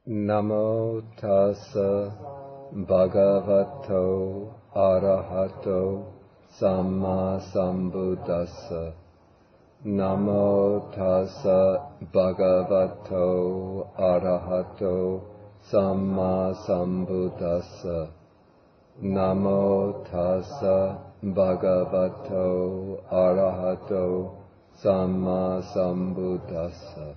Namo tassa bhagavato arahato samma sambuddhassa. Namo tassa bhagavato arahato samma sambuddhassa. Namo tassa bhagavato arahato samma sambuddhassa.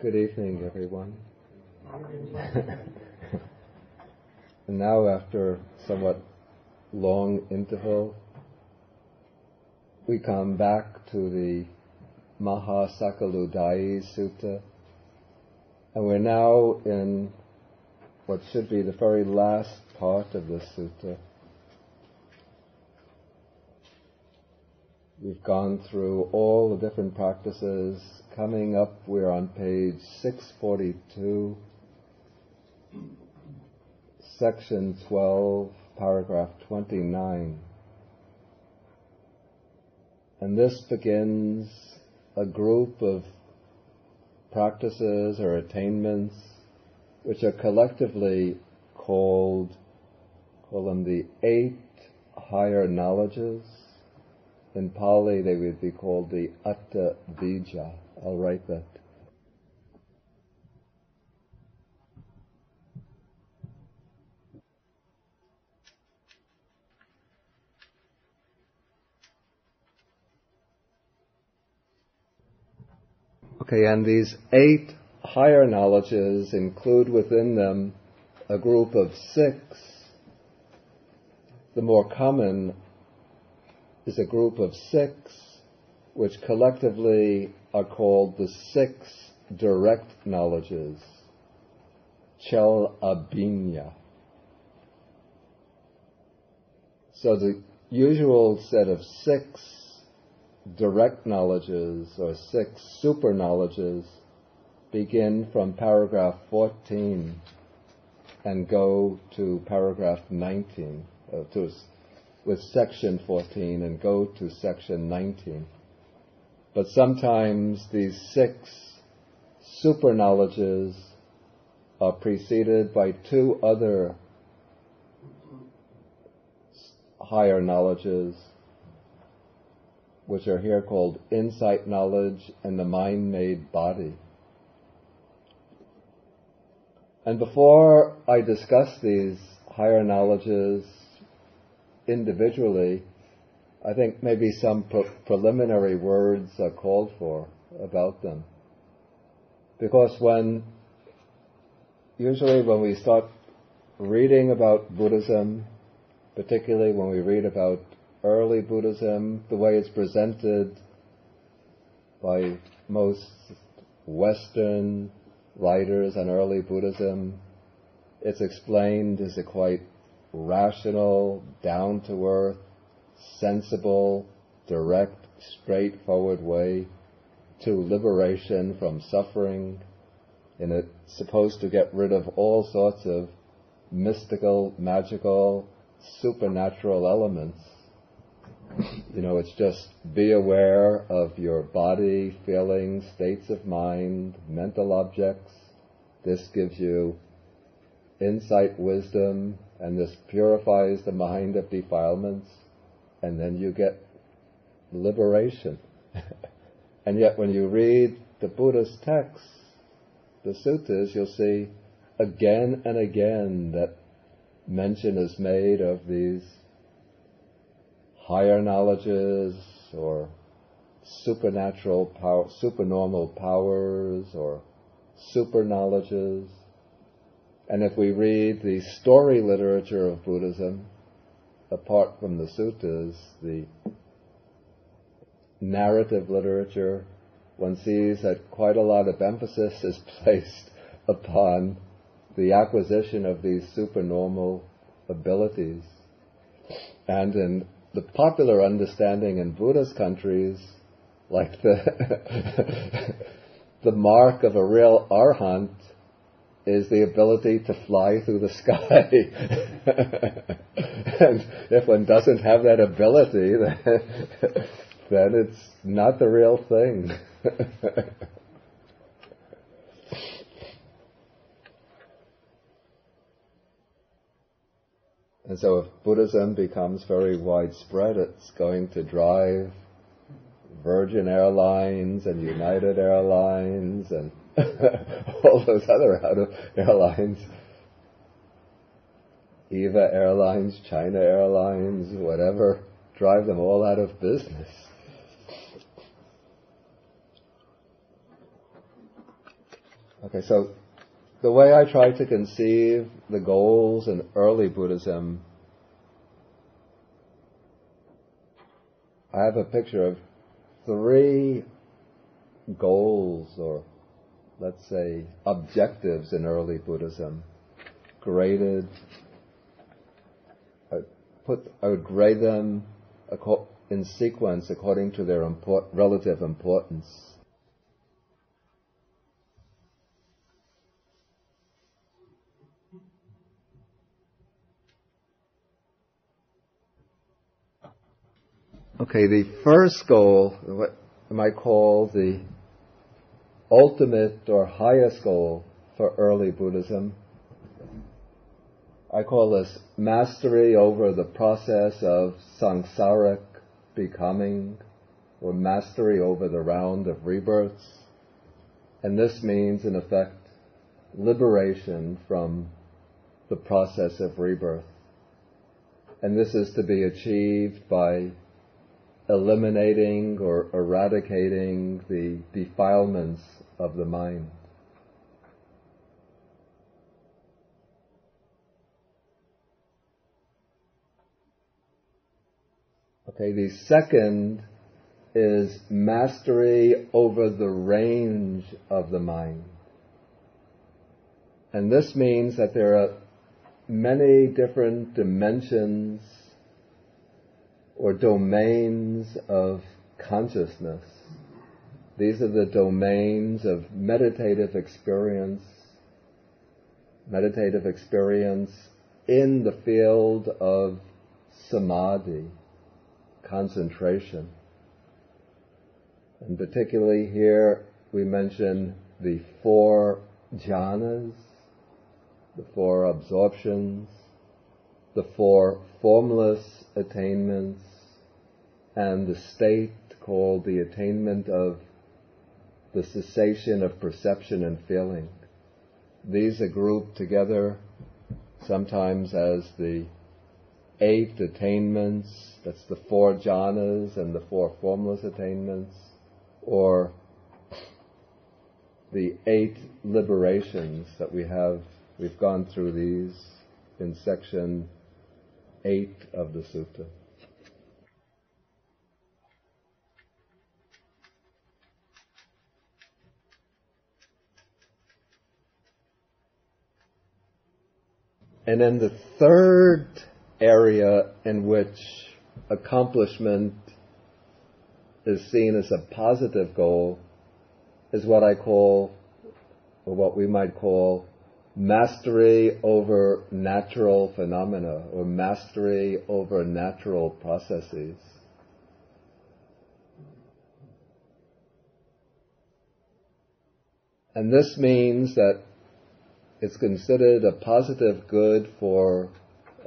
Good evening, everyone. And now, after somewhat long interval, we come back to the Mahāsakuludāyi Sutta, and we're now in what should be the very last part of the sutta. We've gone through all the different practices. Coming up, we're on page 642, section 12, paragraph 29. And this begins a group of practices or attainments which are collectively call them the 8 higher knowledges. In Pali, they would be called the Atta Bija. I'll write that. Okay, and these 8 higher knowledges include within them a group of 6. The more common is a group of 6, which collectively are called the 6 direct knowledges, Chel Abhinya. So the usual set of 6 direct knowledges or 6 super knowledges begin from paragraph 14 and go to paragraph 19, with section 14 and go to section 19. But sometimes these 6 super knowledges are preceded by 2 other higher knowledges, which are here called insight knowledge and the mind-made body. And before I discuss these higher knowledges individually, I think maybe some preliminary words are called for about them. Because usually when we start reading about Buddhism, particularly when we read about early Buddhism, the way it's presented by most Western writers on early Buddhism, it's explained as a quite rational, down-to-earth, sensible, direct, straightforward way to liberation from suffering, and it's supposed to get rid of all sorts of mystical, magical, supernatural elements. It's just be aware of your body, feelings, states of mind, mental objects. This gives you insight, wisdom, and this purifies the mind of defilements, and then you get liberation. And yet when you read the Buddha's texts, the suttas, you'll see again and again that mention is made of these higher knowledges or supernatural power, supernormal powers or super knowledges. And if we read the story literature of Buddhism, apart from the suttas, the narrative literature, one sees that quite a lot of emphasis is placed upon the acquisition of these supernormal abilities. And in the popular understanding in Buddhist countries, like the mark of a real arhat is the ability to fly through the sky. And if one doesn't have that ability, then it's not the real thing. And so if Buddhism becomes very widespread, it's going to drive Virgin Airlines and United Airlines and all those other airlines, EVA Airlines, China Airlines, whatever, drive them all out of business. Okay, so the way I try to conceive the goals in early Buddhism, I have a picture of 3 goals, or let's say objectives in early Buddhism, graded. I would grade them in sequence according to their relative importance. Okay, the first goal, what I might call the ultimate or highest goal for early Buddhism, I call this mastery over the process of samsaric becoming, or mastery over the round of rebirths. And this means, in effect, liberation from the process of rebirth. And this is to be achieved by eliminating or eradicating the defilements of the mind. Okay, the second is mastery over the range of the mind. And this means that there are many different dimensions or domains of consciousness. These are the domains of meditative experience in the field of samadhi, concentration. And particularly here we mention the 4 jhanas, the 4 absorptions, the 4 formless attainments, and the state called the attainment of the cessation of perception and feeling. These are grouped together sometimes as the 8 attainments, that's the 4 jhanas and the 4 formless attainments, or the 8 liberations that we've gone through these in section 8 of the sutta. And then the third area in which accomplishment is seen as a positive goal is what I call, or what we might call, mastery over natural phenomena, or mastery over natural processes. And this means that it's considered a positive good for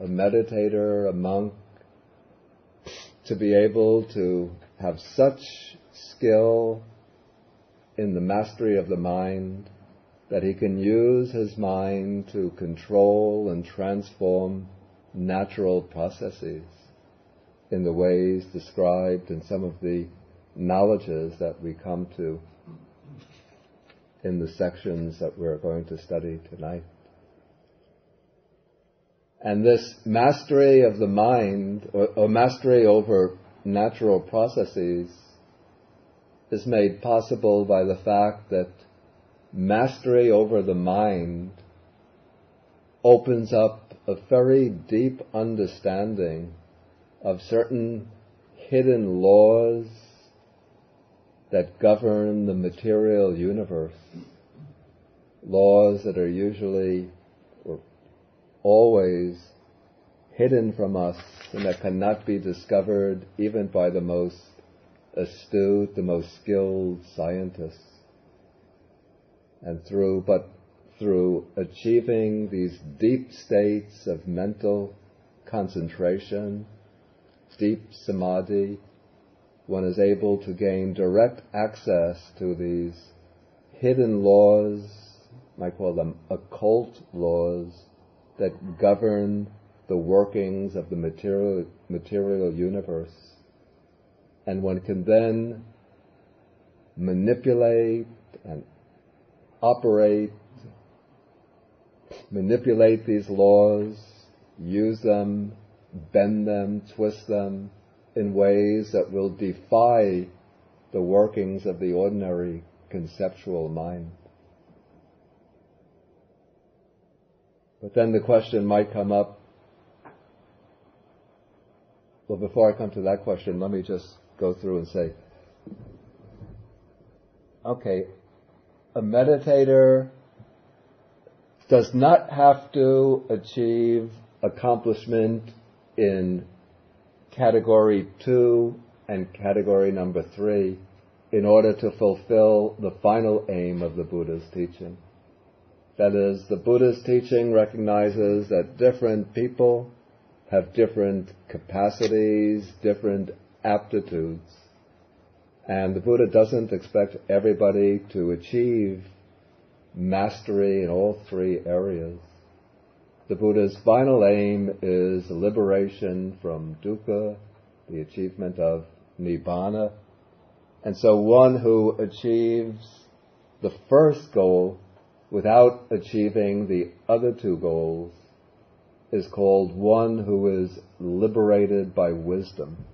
a meditator, a monk, to be able to have such skill in the mastery of the mind that he can use his mind to control and transform natural processes in the ways described in some of the knowledges that we come to in the sections that we're going to study tonight. And this mastery of the mind, or mastery over natural processes, is made possible by the fact that mastery over the mind opens up a very deep understanding of certain hidden laws that govern the material universe. laws that are usually or always hidden from us and that cannot be discovered even by the most astute, the most skilled scientists. And through achieving these deep states of mental concentration, deep samadhi, one is able to gain direct access to these hidden laws, I call them occult laws, that govern the workings of the material universe. And one can then manipulate and manipulate these laws, use them, bend them, twist them in ways that will defy the workings of the ordinary conceptual mind. But then the question might come up, well, before I come to that question, let me just go through and say, okay, a meditator does not have to achieve accomplishment in category 2 and category number 3 in order to fulfill the final aim of the Buddha's teaching. That is, the Buddha's teaching recognizes that different people have different capacities, different aptitudes. And the Buddha doesn't expect everybody to achieve mastery in all 3 areas. The Buddha's final aim is liberation from dukkha, the achievement of nibbana. And so one who achieves the first goal without achieving the other 2 goals is called one who is liberated by wisdom.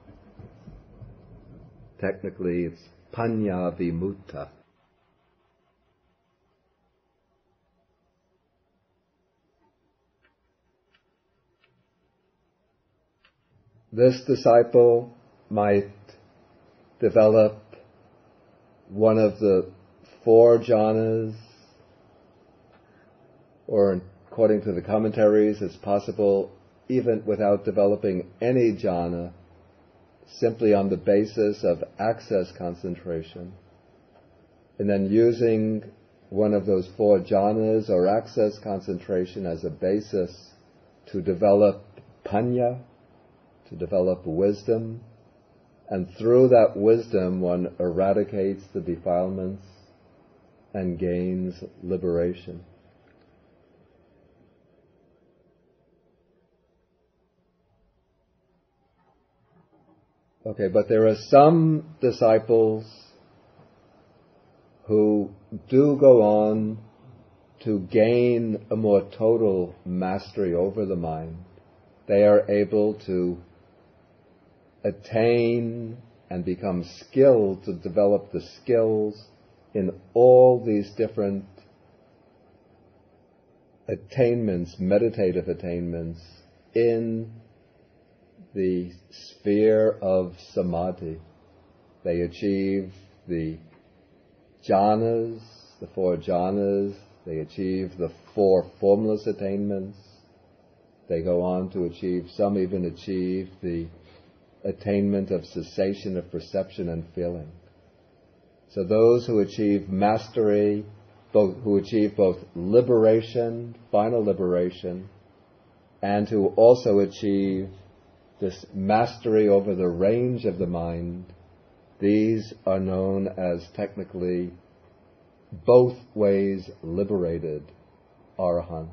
Technically, it's panya vimutta. This disciple might develop one of the 4 jhanas, or according to the commentaries, it's possible even without developing any jhana, simply on the basis of access concentration, and then using one of those 4 jhanas or access concentration as a basis to develop panya, to develop wisdom, and through that wisdom one eradicates the defilements and gains liberation. Okay, but there are some disciples who do go on to gain a more total mastery over the mind. They are able to attain and become skilled to develop the skills in all these different attainments, meditative attainments, in the sphere of samadhi. They achieve the jhanas, the 4 jhanas, they achieve the 4 formless attainments, they go on to achieve, some even achieve the attainment of cessation of perception and feeling. So those who achieve mastery, who achieve both liberation, final liberation, and who also achieve this mastery over the range of the mind, these are known as technically both ways liberated arahants.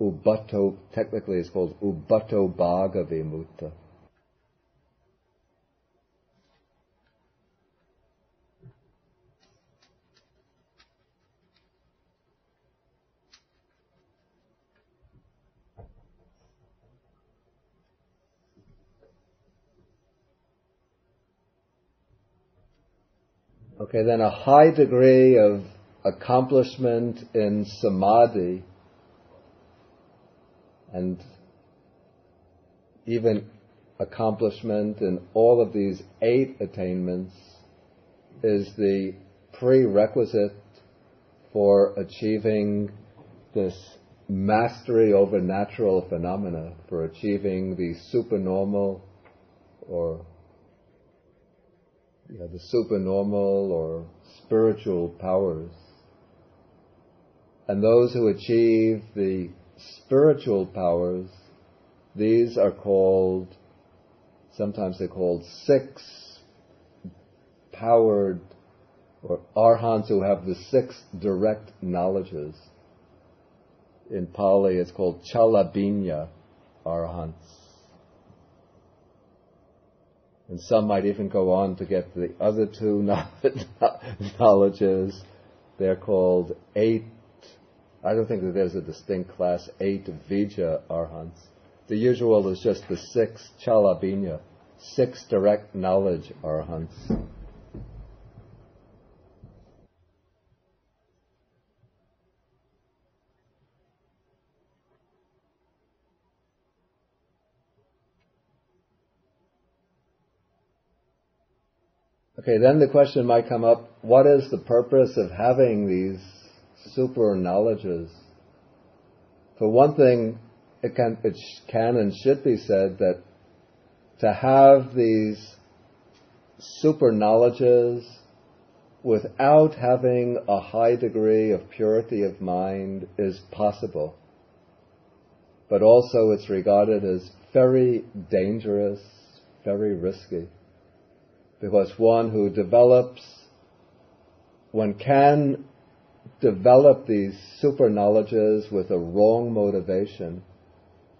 Ubbato, technically it's called Ubbato Bhaga Vimutta. Okay, then a high degree of accomplishment in samadhi and even accomplishment in all of these 8 attainments is the prerequisite for achieving this mastery over natural phenomena, for achieving the supernormal or the supernormal or spiritual powers. And those who achieve the spiritual powers, these are called, sometimes they're called six-powered, or arhants who have the six direct knowledges. In Pali it's called chalabhinya arhants. And some might even go on to get the other two knowledges. They're called eight, I don't think that there's a distinct class, 8 Vijja arhants. The usual is just the 6 chalabhinya, 6 direct knowledge arhants. Okay, then the question might come up, what is the purpose of having these super knowledges? For one thing, it can and should be said that to have these super knowledges without having a high degree of purity of mind is possible. But also it's regarded as very dangerous, very risky. Because one can develop these super knowledges with a wrong motivation,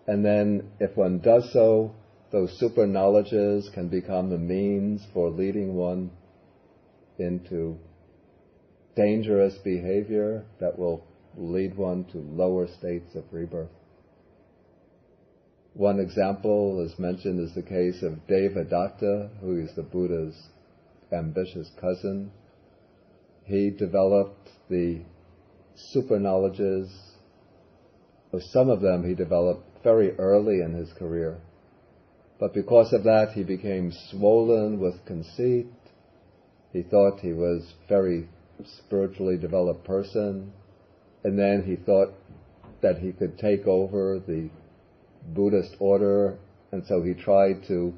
and then if one does so, those super knowledges can become a means for leading one into dangerous behavior that will lead one to lower states of rebirth. One example is mentioned is the case of Devadatta, who is the Buddha's ambitious cousin. He developed the super knowledges, or some of them he developed very early in his career. But because of that, he became swollen with conceit. He thought he was a very spiritually developed person, and then he thought that he could take over the Buddhist order, and so he tried to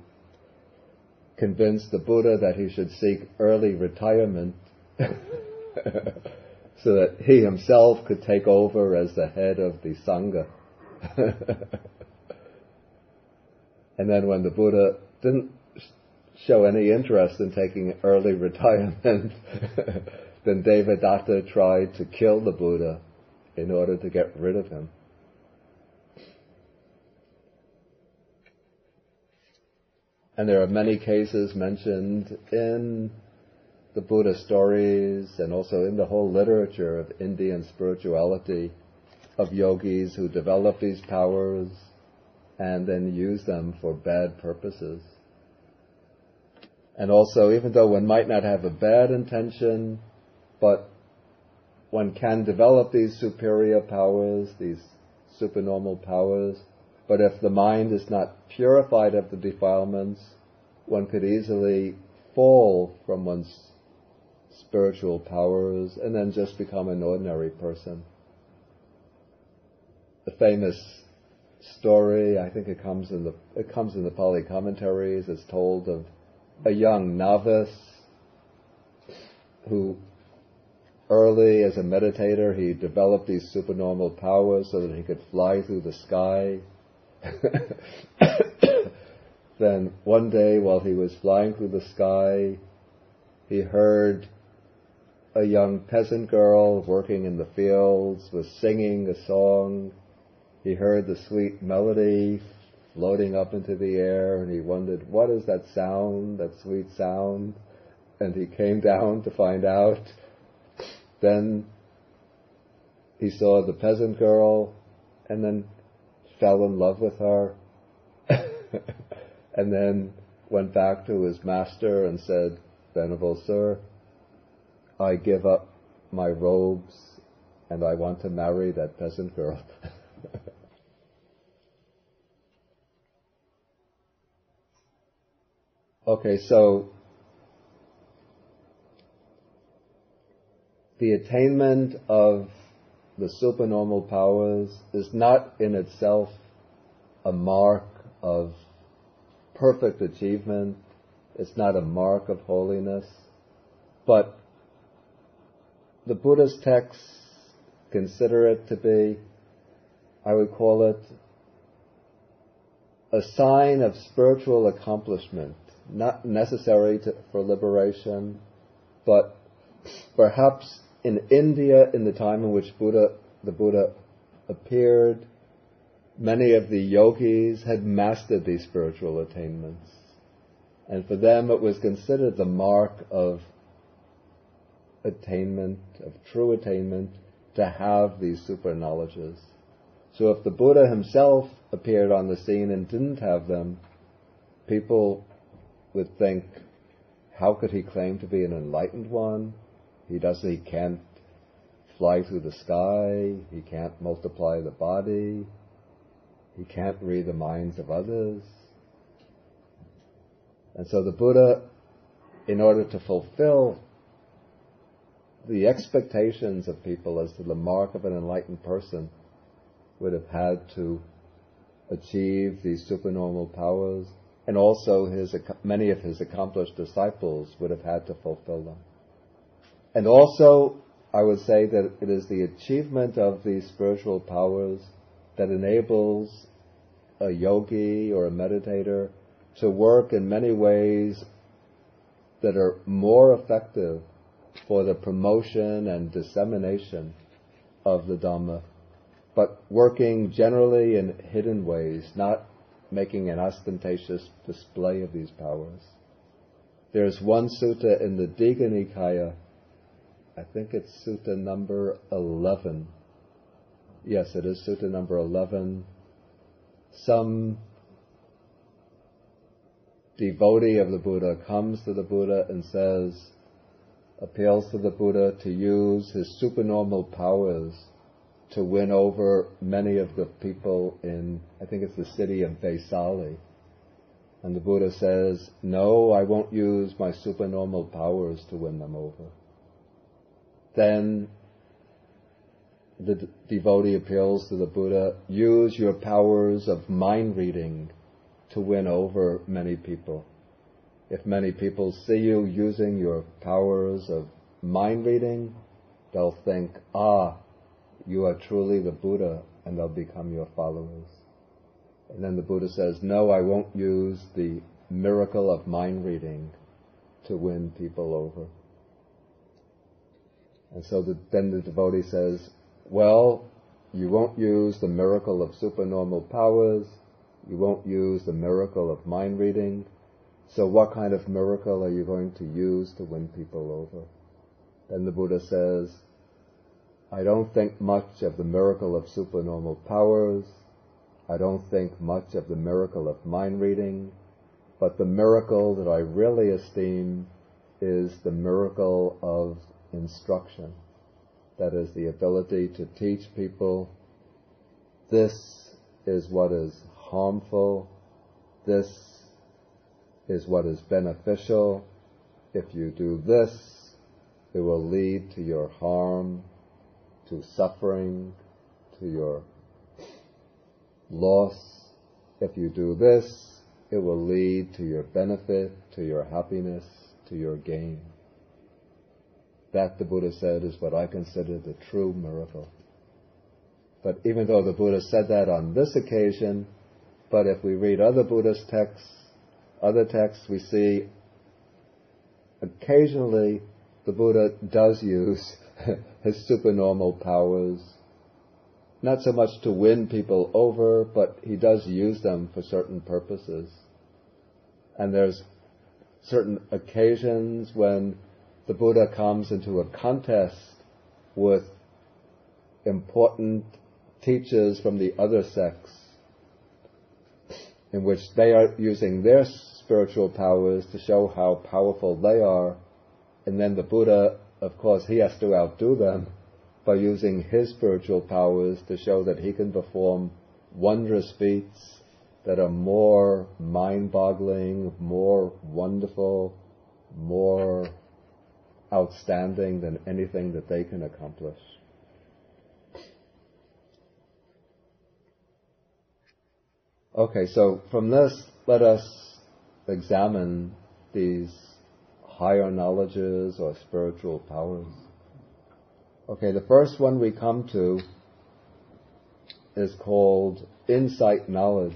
convince the Buddha that he should seek early retirement so that he himself could take over as the head of the Sangha. And then when the Buddha didn't show any interest in taking early retirement, then Devadatta tried to kill the Buddha in order to get rid of him. And there are many cases mentioned in the Buddha stories and also in the whole literature of Indian spirituality of yogis who develop these powers and then use them for bad purposes. And also, even though one might not have a bad intention, but one can develop these superior powers, these supernormal powers, but if the mind is not purified of the defilements, one could easily fall from one's spiritual powers and then just become an ordinary person. The famous story, I think it comes in the Pali commentaries, is told of a young novice who early as a meditator he developed these supernormal powers so that he could fly through the sky. Then one day while he was flying through the sky, he heard a young peasant girl working in the fields was singing a song. He heard the sweet melody floating up into the air, and he wondered, what is that sound, that sweet sound? And he came down to find out. Then he saw the peasant girl, and then fell in love with her, and then went back to his master and said, Venerable Sir, I give up my robes and I want to marry that peasant girl. Okay, so the attainment of the supernormal powers is not in itself a mark of perfect achievement. It's not a mark of holiness. But the Buddhist texts consider it to be, I would call it, a sign of spiritual accomplishment, not necessary for liberation, but perhaps in India, in the time in which the Buddha appeared, many of the yogis had mastered these spiritual attainments. And for them it was considered the mark of attainment, of true attainment, to have these super knowledges. So if the Buddha himself appeared on the scene and didn't have them, people would think, how could he claim to be an enlightened one? He can't fly through the sky, he can't multiply the body, he can't read the minds of others. And so the Buddha, in order to fulfill the expectations of people as to the mark of an enlightened person, would have had to achieve these supernormal powers, and also many of his accomplished disciples would have had to fulfill them. And also, I would say that it is the achievement of these spiritual powers that enables a yogi or a meditator to work in many ways that are more effective for the promotion and dissemination of the Dhamma, but working generally in hidden ways, not making an ostentatious display of these powers. There's one sutta in the Digha Nikaya, I think it's sutta number 11. Yes, it is sutta number 11. Some devotee of the Buddha comes to the Buddha and appeals to the Buddha to use his supernormal powers to win over many of the people in, I think it's the city of Vaisali. And the Buddha says, no, I won't use my supernormal powers to win them over. Then the devotee appeals to the Buddha, use your powers of mind reading to win over many people. If many people see you using your powers of mind reading, they'll think, you are truly the Buddha, and they'll become your followers. And then the Buddha says, no, I won't use the miracle of mind reading to win people over. And so then the devotee says, well, you won't use the miracle of supernormal powers, you won't use the miracle of mind reading, so what kind of miracle are you going to use to win people over? Then the Buddha says, I don't think much of the miracle of supernormal powers, I don't think much of the miracle of mind reading, but the miracle that I really esteem is the miracle of instruction. That is the ability to teach people, this is what is harmful, this is what is beneficial. If you do this, it will lead to your harm, to suffering, to your loss. If you do this, it will lead to your benefit, to your happiness, to your gain. That, the Buddha said, is what I consider the true miracle. But even though the Buddha said that on this occasion, but if we read other Buddhist texts, we see occasionally the Buddha does use his supernormal powers, not so much to win people over, but he does use them for certain purposes. And there's certain occasions when the Buddha comes into a contest with important teachers from the other sects, in which they are using their spiritual powers to show how powerful they are, and then the Buddha, of course, he has to outdo them by using his spiritual powers to show that he can perform wondrous feats that are more mind-boggling, more wonderful, more outstanding than anything that they can accomplish. Okay, so from this, let us examine these higher knowledges or spiritual powers. Okay, the first one we come to is called insight knowledge.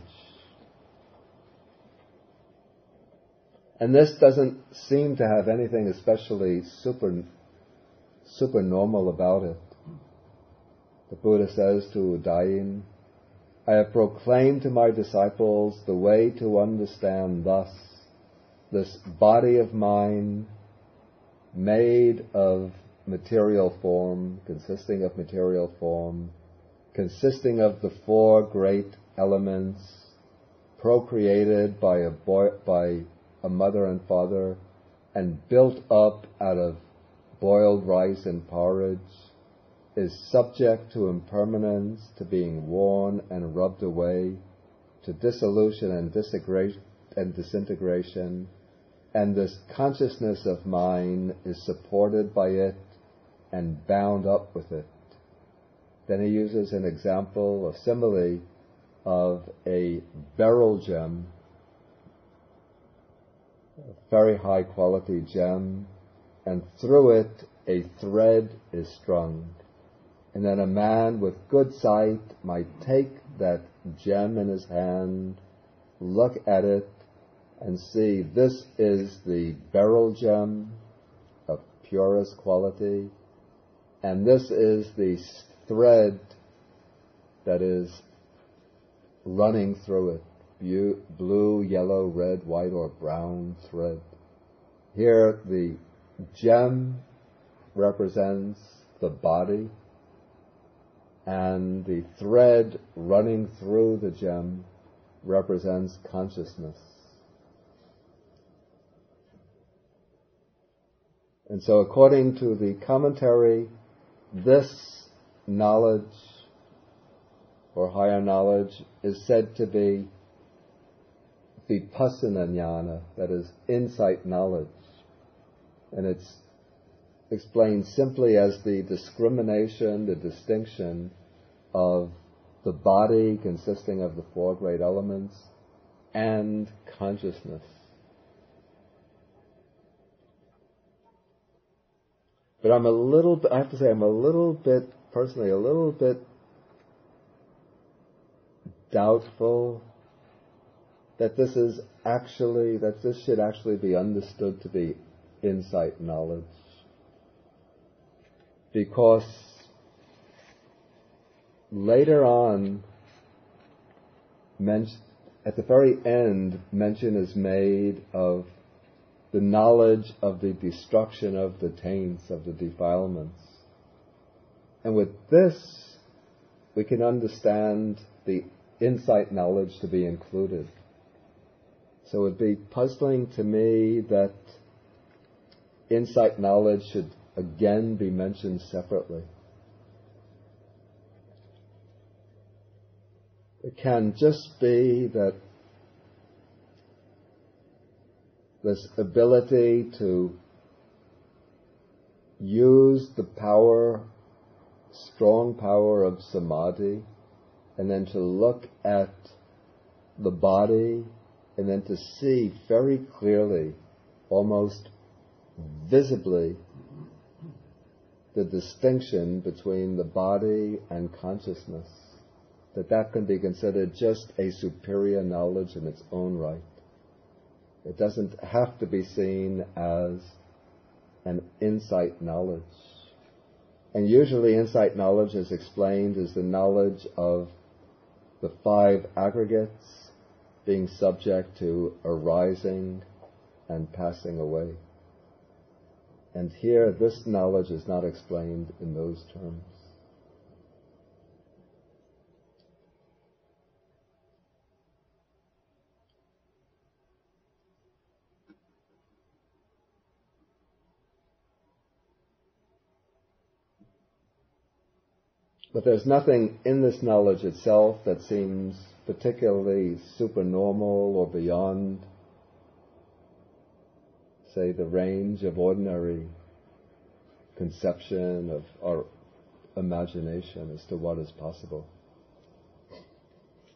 And this doesn't seem to have anything especially supernormal about it. The Buddha says to Udāyin, I have proclaimed to my disciples the way to understand thus this body of mine made of material form, consisting of material form, consisting of the four great elements, procreated by a mother and father, and built up out of boiled rice and porridge, is subject to impermanence, to being worn and rubbed away, to dissolution and disintegration, and this consciousness of mine is supported by it and bound up with it. Then he uses an example, a simile, of a beryl gem, a very high quality gem, and through it a thread is strung. And then a man with good sight might take that gem in his hand, look at it, and see this is the beryl gem of purest quality, and this is the thread that is running through it, blue, yellow, red, white, or brown thread. Here the gem represents the body, and the thread running through the gem represents consciousness. And so according to the commentary, this knowledge, or higher knowledge, is said to be Vipassana jnana, that is, insight knowledge. And it's explained simply as the discrimination, the distinction of the body consisting of the four great elements and consciousness. But I have to say, I'm a little bit doubtful that this should actually be understood to be insight knowledge. Because later on, at the very end, mention is made of the knowledge of the destruction of the taints, of the defilements. And with this, we can understand the insight knowledge to be included. So it would be puzzling to me that insight knowledge should again be mentioned separately. It can just be that this ability to use the power, strong power of samadhi, and then to look at the body, and then to see very clearly, almost visibly, the distinction between the body and consciousness, that can be considered just a superior knowledge in its own right. It doesn't have to be seen as an insight knowledge. And usually insight knowledge is explained as the knowledge of the five aggregates being subject to arising and passing away. And here, this knowledge is not explained in those terms. But there's nothing in this knowledge itself that seems particularly supernormal or beyond, say, the range of ordinary conception, of our imagination as to what is possible.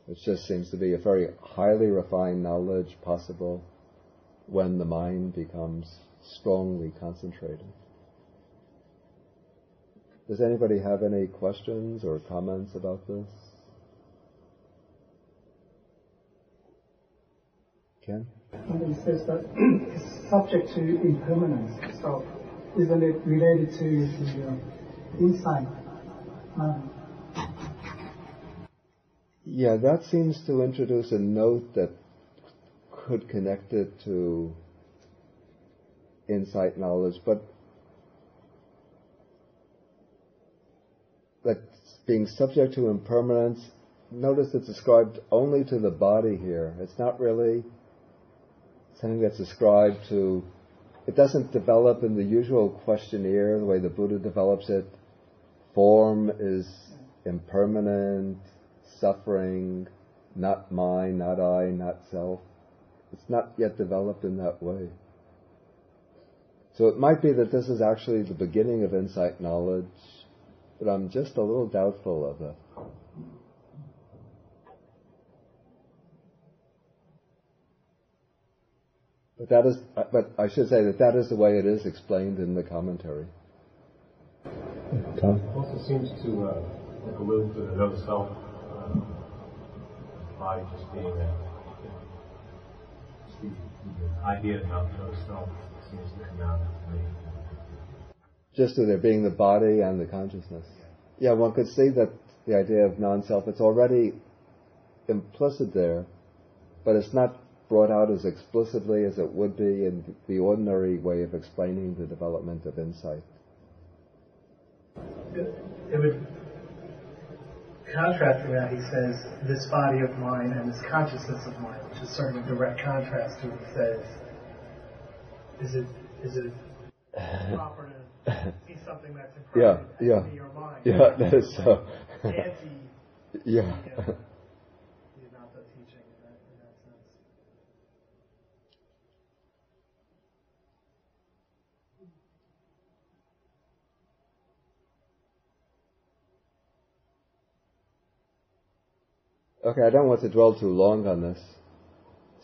It just seems to be a very highly refined knowledge possible when the mind becomes strongly concentrated. Does anybody have any questions or comments about this? Ken? It says that it's subject to impermanence, so isn't it related to the insight? Yeah, that seems to introduce a note that could connect it to insight knowledge, but that being subject to impermanence, notice it's ascribed only to the body here. It's not really something that's ascribed to, it doesn't develop in the usual questionnaire, the way the Buddha develops it. Form is impermanent, suffering, not mine, not I, not self. It's not yet developed in that way. So it might be that this is actually the beginning of insight knowledge, but I'm just a little doubtful of it. But I should say that is the way it is explained in the commentary. Tom? It also seems to allude to the no self, by just being the idea of no self seems to come out to me. Just to there being the body and the consciousness. Yeah, one could see that the idea of non-self, it's already implicit there, but it's not brought out as explicitly as it would be in the ordinary way of explaining the development of insight. It would contrast to that. He says, this body of mine and this consciousness of mine, which is sort of a direct contrast to what he says, is it proper to see something that's in front of your mind? Yeah, that is so. The Anatta teaching in that sense. Okay, I don't want to dwell too long on this.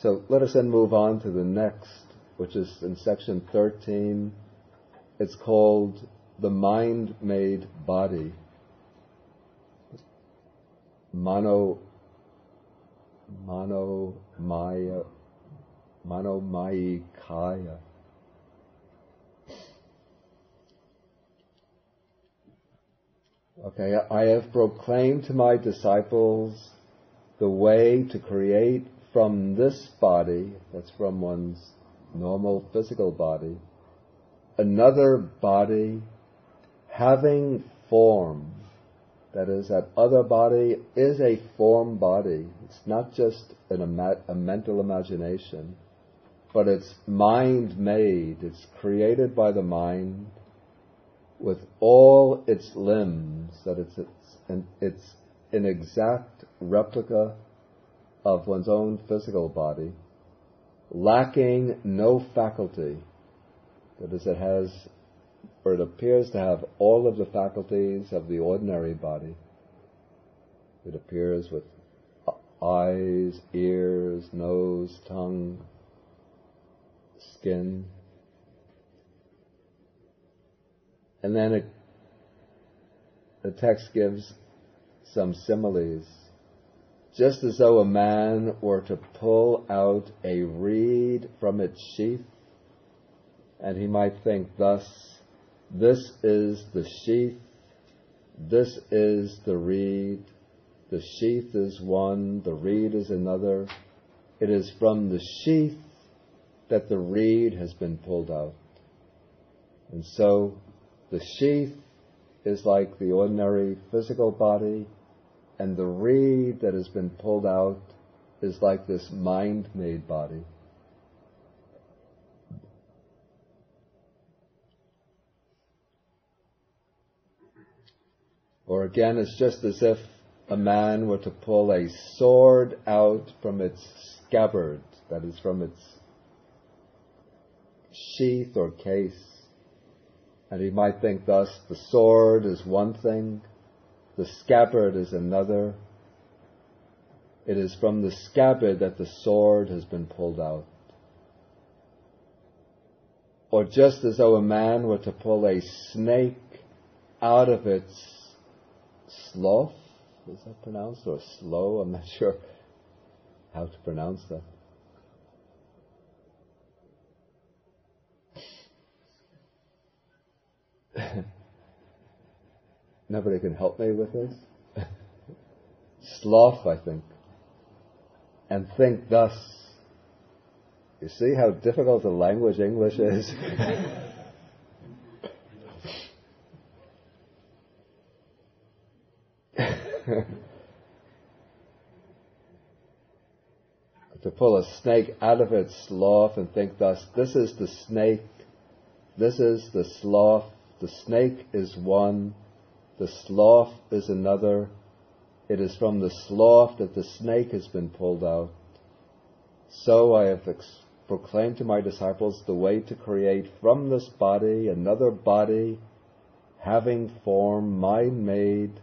So let us then move on to the next, which is in section 13. It's called the mind-made body. Manomaya kaya. Okay, I have proclaimed to my disciples the way to create from this body, that's from one's normal physical body, another body having form. That is, that other body is a form body. It's not just a mental imagination, but it's mind-made. It's created by the mind with all its limbs. That it's an exact replica of one's own physical body, lacking no faculty. That is, it has, or it appears to have, all of the faculties of the ordinary body. It appears with eyes, ears, nose, tongue, skin. And then the text gives some similes. Just as though a man were to pull out a reed from its sheath, and he might think thus, this is the sheath, this is the reed, the sheath is one, the reed is another. It is from the sheath that the reed has been pulled out. And so the sheath is like the ordinary physical body, and the reed that has been pulled out is like this mind-made body. Or again, it's just as if a man were to pull a sword out from its scabbard, that is, from its sheath or case. And he might think thus, the sword is one thing, the scabbard is another. It is from the scabbard that the sword has been pulled out. Or just as though a man were to pull a snake out of its slough, is that pronounced, or slow? I'm not sure how to pronounce that. Nobody can help me with this? Sloth, I think. And think thus. You see how difficult the language English is? To pull a snake out of its slough and think thus, this is the snake, this is the slough, the snake is one, the slough is another. It is from the slough that the snake has been pulled out. So I have proclaimed to my disciples the way to create from this body another body, having form, mind-made,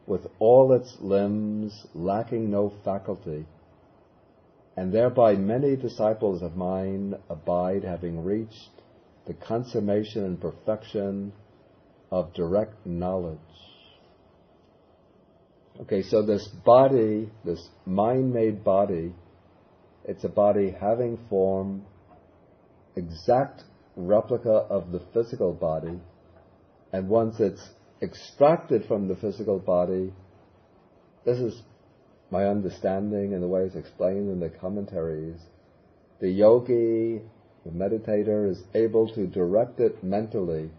with all its limbs, lacking no faculty. And thereby many disciples of mine abide, having reached the consummation and perfection of direct knowledge. Okay, so this body, this mind-made body, it's a body having form, exact replica of the physical body, and once it's extracted from the physical body, this is my understanding and the way it's explained in the commentaries, the yogi, the meditator, is able to direct it mentally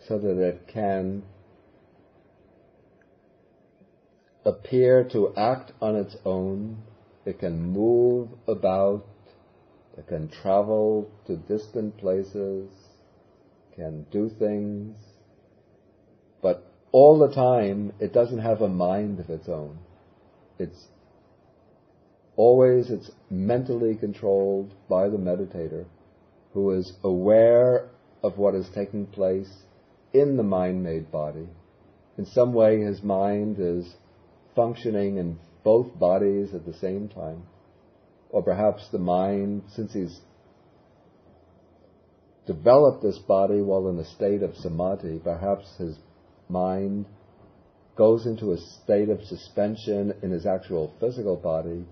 so that it can appear to act on its own, it can move about, it can travel to distant places, can do things, but all the time it doesn't have a mind of its own. It's mentally controlled by the meditator, who is aware of what is taking place in the mind-made body. In some way his mind is functioning in both bodies at the same time. Or perhaps the mind, since he's developed this body while in a state of samadhi, perhaps his mind goes into a state of suspension in his actual physical body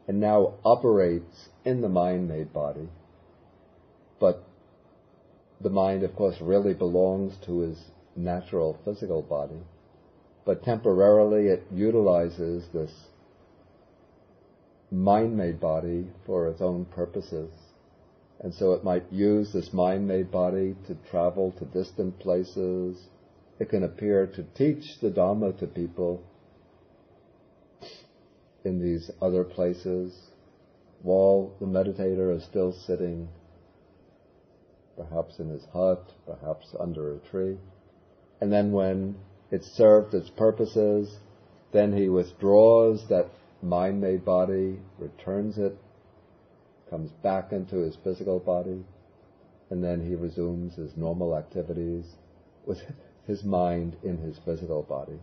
and now operates in the mind-made body. But the mind, of course, really belongs to his natural physical body. But temporarily it utilizes this mind-made body for its own purposes. And so it might use this mind-made body to travel to distant places. It can appear to teach the Dhamma to people in these other places while the meditator is still sitting, perhaps in his hut, perhaps under a tree. And then when it's served its purposes, then he withdraws that mind-made body, returns it, comes back into his physical body, and then he resumes his normal activities with his mind in his physical body.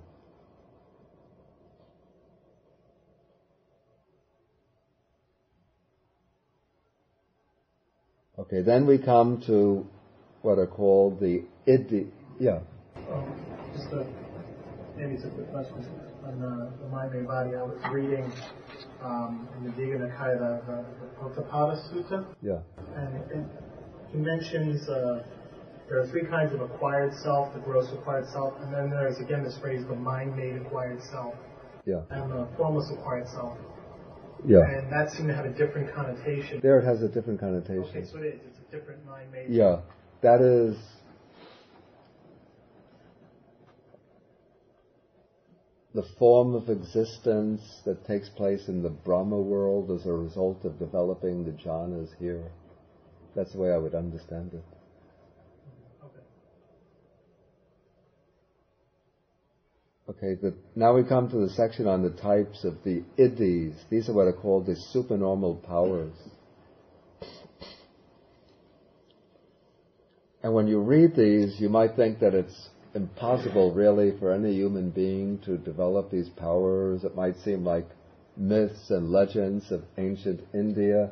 Okay, then we come to what are called the id. Yeah. Maybe it's a quick question on the mind-made body. I was reading in the Digha Nikaya, the Ottapada Sutta. Yeah. And he mentions there are three kinds of acquired self: the gross acquired self, and then there's again this phrase, the mind-made acquired self, Yeah. and the formless acquired self. Yeah. And that seemed to have a different connotation. There it has a different connotation. Okay, so it is. It's a different mind-made. Yeah, that is. The form of existence that takes place in the Brahma world as a result of developing the jhanas here. That's the way I would understand it. Okay, now we come to the section on the types of the iddhis. These are what are called the supernormal powers. And when you read these, you might think that it's impossible really for any human being to develop these powers. It might seem like myths and legends of ancient India.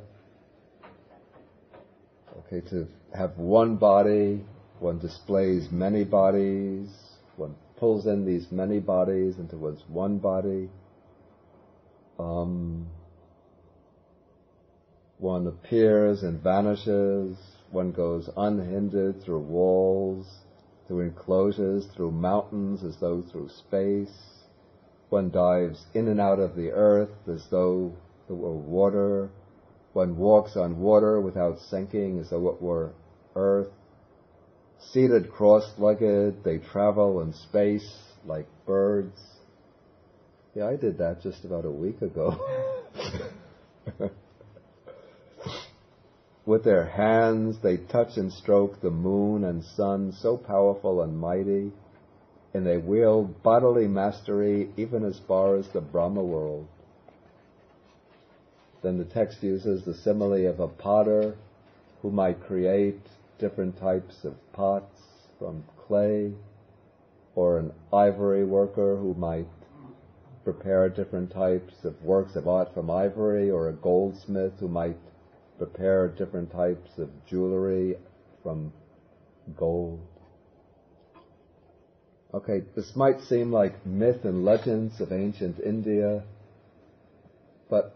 Okay, to have one body, one displays many bodies, one pulls in these many bodies into one's one body. One appears and vanishes. One goes unhindered through walls, through enclosures, through mountains, as though through space. One dives in and out of the earth as though it were water. One walks on water without sinking as though it were earth. Seated cross-legged, they travel in space like birds. Yeah, I did that just about a week ago. With their hands, they touch and stroke the moon and sun, so powerful and mighty, and they wield bodily mastery even as far as the Brahma world. Then the text uses the simile of a potter who might create different types of pots from clay, or an ivory worker who might prepare different types of works of art from ivory, or a goldsmith who might prepare different types of jewelry from gold. Okay, this might seem like myth and legends of ancient India, but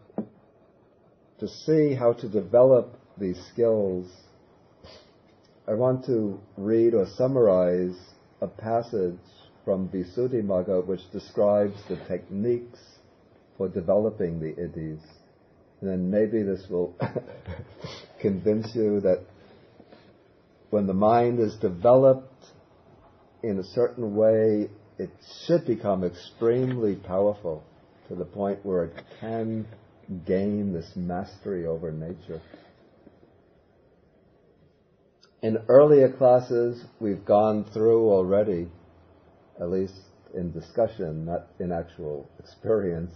to see how to develop these skills, I want to read or summarize a passage from Visuddhimagga which describes the techniques for developing the iddhis. And then maybe this will convince you that when the mind is developed in a certain way, it should become extremely powerful to the point where it can gain this mastery over nature. In earlier classes, we've gone through already, at least in discussion, not in actual experience,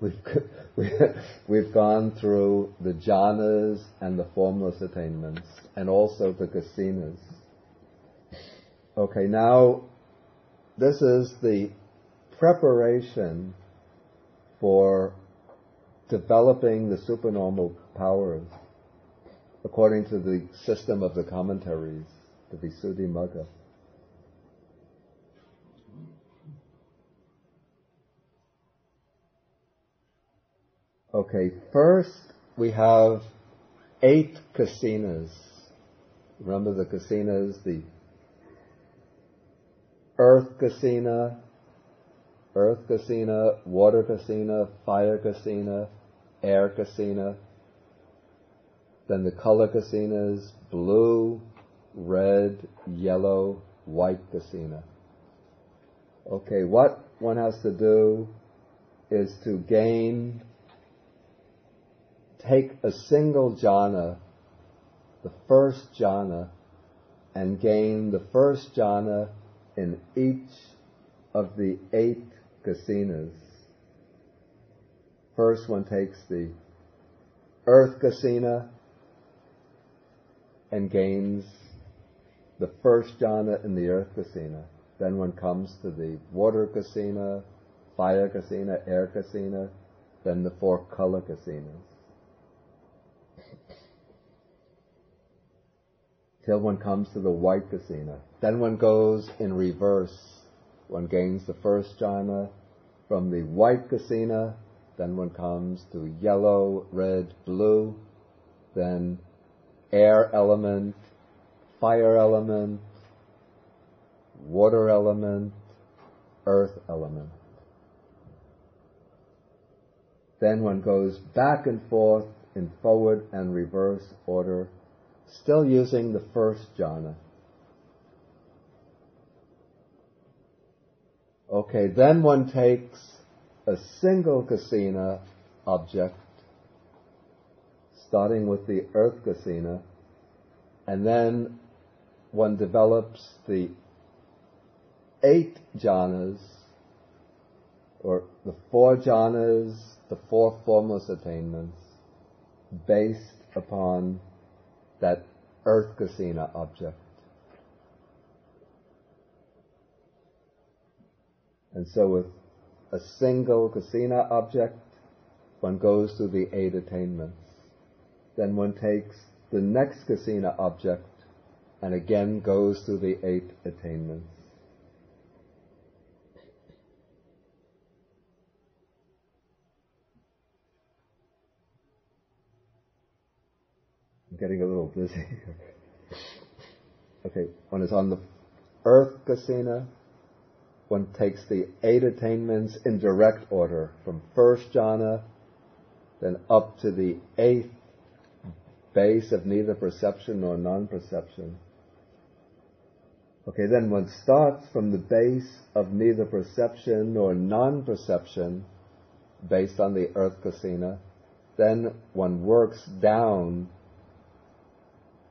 we've gone through the jhanas and the formless attainments, and also the kasinas. Okay, now this is the preparation for developing the supernormal powers according to the system of the commentaries, the Visuddhimagga. Okay, first we have 8 kasinas. Remember the kasinas, the earth kasina, water kasina, fire kasina, air kasina. Then the color kasinas, blue, red, yellow, white kasina. Okay, what one has to do is to take a single jhana, the first jhana, and gain the first jhana in each of the 8 kasinas. First one takes the earth kasina and gains the first jhana in the earth kasina. Then one comes to the water kasina, fire kasina, air kasina, then the 4 color kasinas. Till one comes to the white kasina. Then one goes in reverse. One gains the first jhana from the white kasina, then one comes to yellow, red, blue, then air element, fire element, water element, earth element. Then one goes back and forth in forward and reverse order, still using the first jhana. Okay, then one takes a single kasina object, starting with the earth kasina, and then one develops the 8 jhanas, or the 4 jhanas, the 4 formless attainments, based upon that earth kasina object. And so with a single kasina object, one goes through the 8 attainments. Then one takes the next kasina object and again goes through the 8 attainments. I'm getting a little busy. Okay, one is on the earth kasina. One takes the 8 attainments in direct order, from first jhana, then up to the 8th base of neither perception nor non-perception. Okay, then one starts from the base of neither perception nor non-perception, based on the earth kasina. Then one works down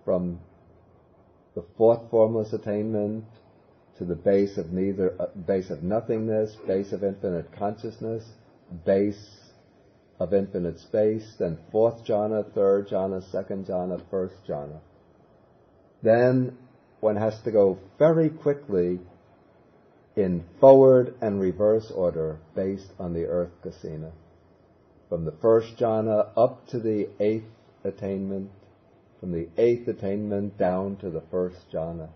from the 4th formless attainment to the base of base of nothingness, base of infinite consciousness, base of infinite space, then 4th jhana, 3rd jhana, 2nd jhana, 1st jhana. Then one has to go very quickly in forward and reverse order based on the earth kasina. From the 1st jhana up to the 8th attainment, from the 8th attainment down to the 1st jhana,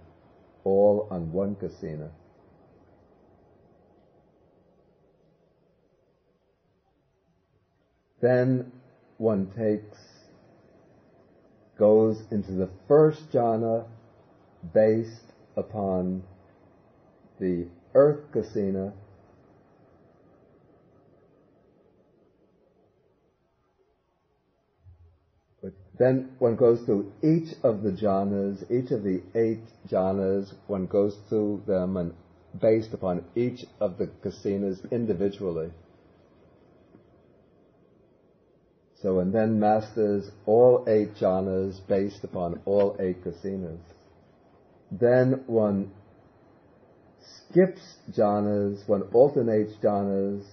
all on one kasina. Then one goes into the 1st jhana based upon the earth kasina, but then one goes through each of the jhanas, each of the 8 jhanas, one goes through them and based upon each of the kasinas individually. So one then masters all 8 jhanas based upon all 8 kasinas. Then one skips jhanas, one alternates jhanas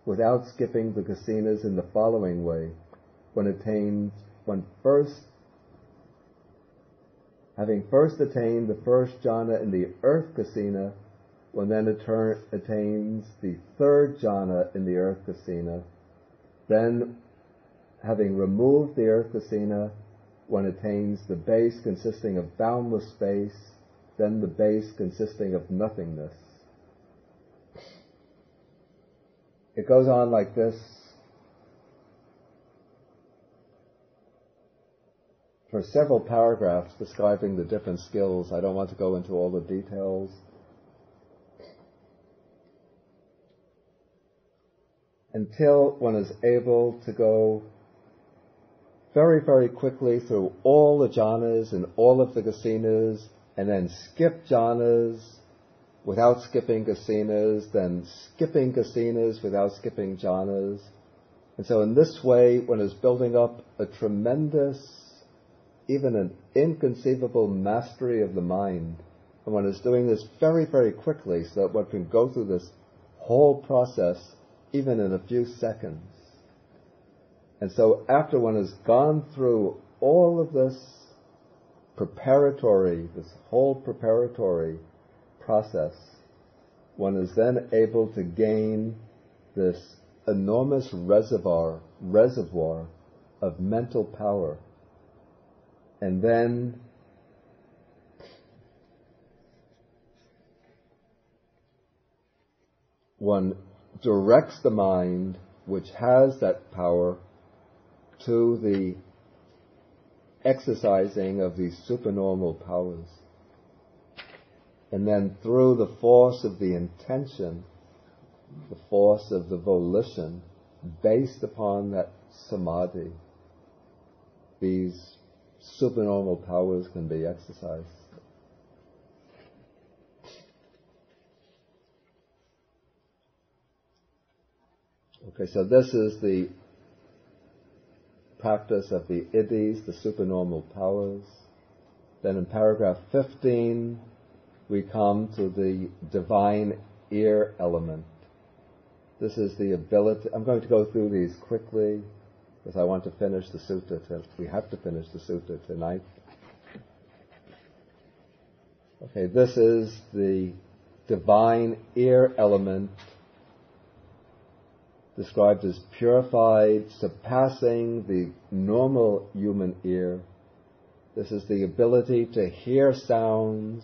without skipping the kasinas in the following way. Having first attained the 1st jhana in the earth kasina, one then attains the 3rd jhana in the earth kasina. Then, having removed the earth kasina, one attains the base consisting of boundless space, then the base consisting of nothingness. It goes on like this for several paragraphs describing the different skills. I don't want to go into all the details. Until one is able to go very, very quickly through all the jhanas and all of the kasinas, and then skip jhanas without skipping kasinas, then skipping kasinas without skipping jhanas. And so in this way, one is building up a tremendous, even an inconceivable mastery of the mind. And one is doing this very, very quickly so that one can go through this whole process even in a few seconds. And so after one has gone through all of this whole preparatory process, one is then able to gain this enormous reservoir of mental power. And then one directs the mind, which has that power, to the exercising of these supernormal powers. And then through the force of the intention, the force of the volition, based upon that samadhi, these supernormal powers can be exercised. Okay, so this is the practice of the iddhis, the supernormal powers. Then in paragraph 15, we come to the divine ear element. This is the ability. I'm going to go through these quickly because I want to finish the sutta. We have to finish the sutta tonight. Okay, this is the divine ear element, described as purified, surpassing the normal human ear. This is the ability to hear sounds,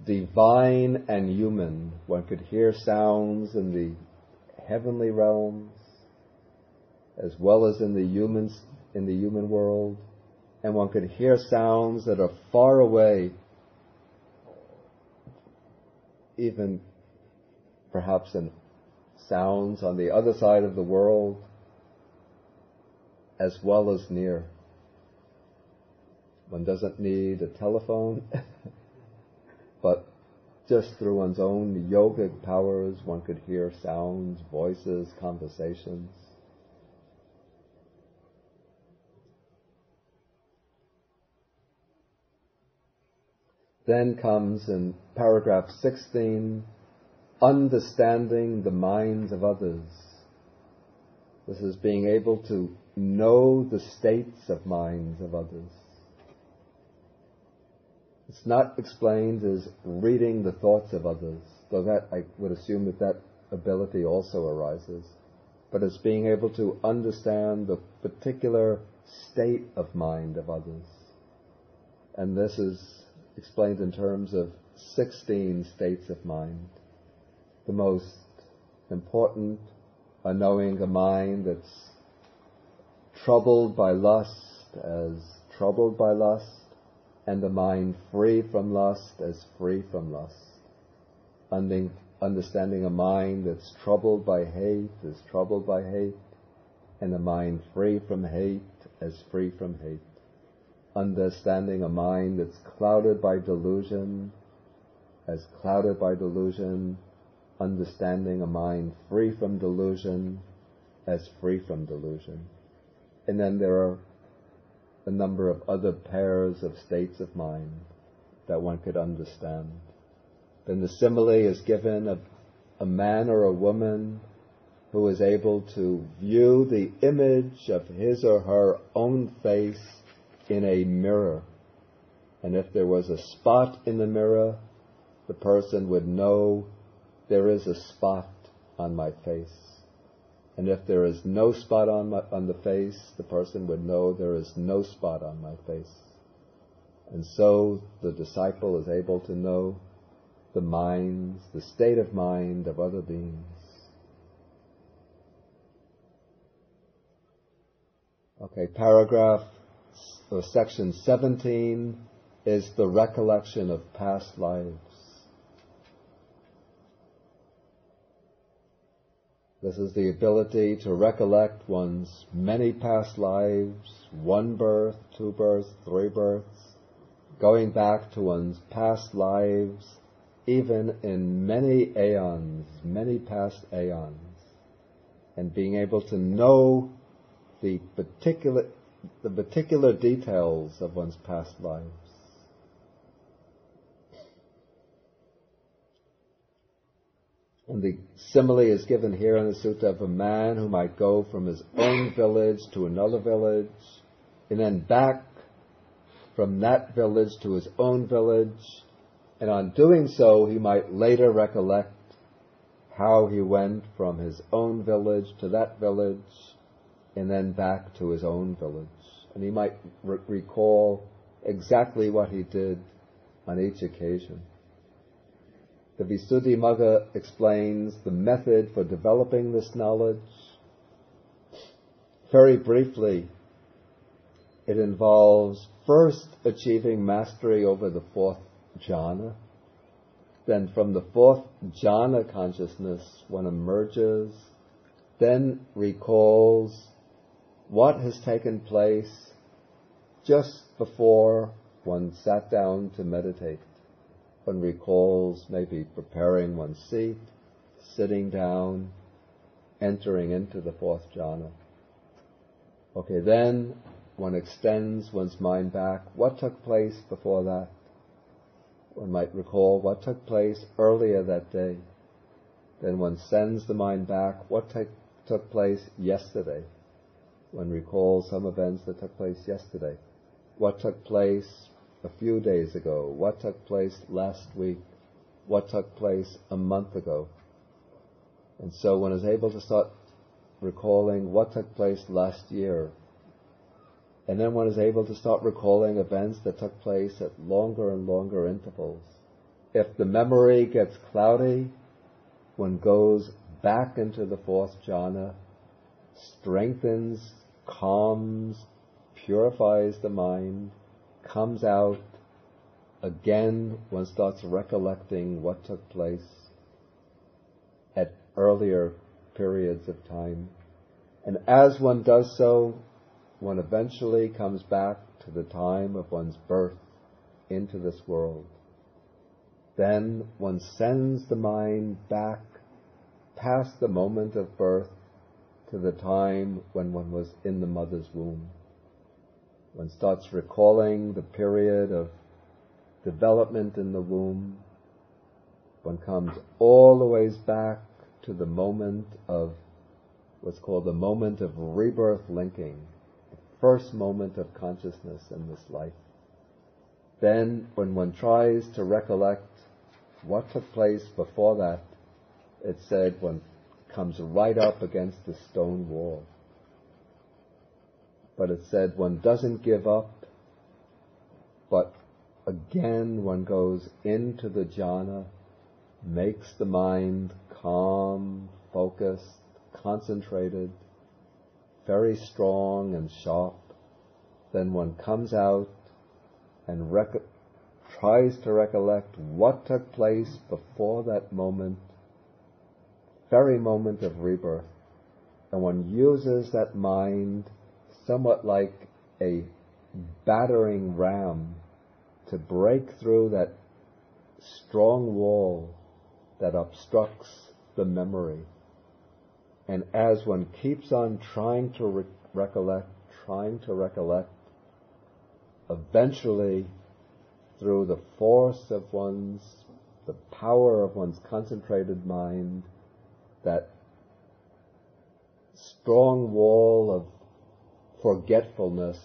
divine and human. One could hear sounds in the heavenly realms, as well as in the human world, and one could hear sounds that are far away, even perhaps in sounds on the other side of the world, as well as near. One doesn't need a telephone, but just through one's own yogic powers, one could hear sounds, voices, conversations. Then comes in paragraph 16, understanding the minds of others. This is being able to know the states of minds of others. It's not explained as reading the thoughts of others, though that I would assume that ability also arises. But it's being able to understand the particular state of mind of others. And this is explained in terms of 16 states of mind. The most important are knowing a mind that's troubled by lust as troubled by lust, and a mind free from lust as free from lust. Understanding a mind that's troubled by hate as troubled by hate, and a mind free from hate as free from hate. Understanding a mind that's clouded by delusion as clouded by delusion, understanding a mind free from delusion as free from delusion. And then there are a number of other pairs of states of mind that one could understand. Then the simile is given of a man or a woman who is able to view the image of his or her own face in a mirror. And if there was a spot in the mirror, the person would know there is a spot on my face. And if there is no spot on the face, the person would know there is no spot on my face. And so the disciple is able to know the minds, the state of mind of other beings. Okay, section 17 is the recollection of past lives. This is the ability to recollect one's many past lives, 1 birth, 2 births, 3 births, going back to one's past lives, even in many aeons, many past aeons, and being able to know the particular details of one's past lives. And the simile is given here in the sutta of a man who might go from his own village to another village, and then back from that village to his own village, and on doing so he might later recollect how he went from his own village to that village, and then back to his own village. And he might recall exactly what he did on each occasion. The Visuddhimagga explains the method for developing this knowledge. Very briefly, it involves first achieving mastery over the 4th jhana. Then from the 4th jhana consciousness, one emerges, then recalls what has taken place just before one sat down to meditate. One recalls maybe preparing one's seat, sitting down, entering into the 4th jhana. Okay, then one extends one's mind back. What took place before that? One might recall what took place earlier that day. Then one sends the mind back. What took place yesterday? One recalls some events that took place yesterday. What took place a few days ago? What took place last week? what took place a month ago. And so one is able to start recalling what took place last year. And then one is able to start recalling events that took place at longer and longer intervals. If the memory gets cloudy, one goes back into the fourth jhana, strengthens, calms, purifies the mind, comes out. Again, one starts recollecting what took place at earlier periods of time. And as one does so, one eventually comes back to the time of one's birth into this world. Then one sends the mind back past the moment of birth to the time when one was in the mother's womb. One starts recalling the period of development in the womb. One comes all the way back to the moment of what's called the moment of rebirth linking, the first moment of consciousness in this life. Then, when one tries to recollect what took place before that, it said one comes right up against the stone wall. But it said one doesn't give up, but again one goes into the jhana, makes the mind calm, focused, concentrated, very strong and sharp. Then one comes out and tries to recollect what took place before that moment, very moment of rebirth. And one uses that mind somewhat like a battering ram to break through that strong wall that obstructs the memory. And as one keeps on trying to recollect, eventually, through the force of the power of one's concentrated mind, that strong wall of forgetfulness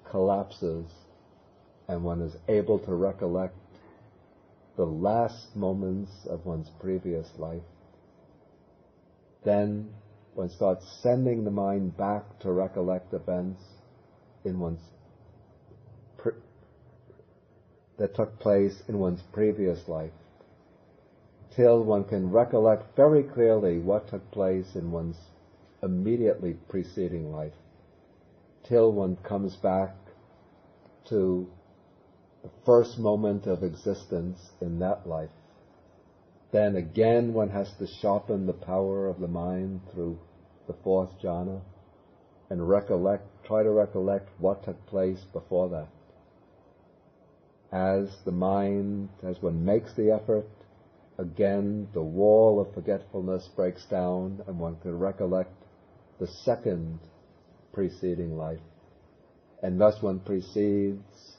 collapses, and one is able to recollect the last moments of one's previous life. Then one starts sending the mind back to recollect events in that took place in one's previous life, till one can recollect very clearly what took place in one's immediately preceding life, till one comes back to the first moment of existence in that life. Then again one has to sharpen the power of the mind through the fourth jhana and try to recollect what took place before that. As one makes the effort, again the wall of forgetfulness breaks down and one can recollect the second preceding life. And thus one proceeds.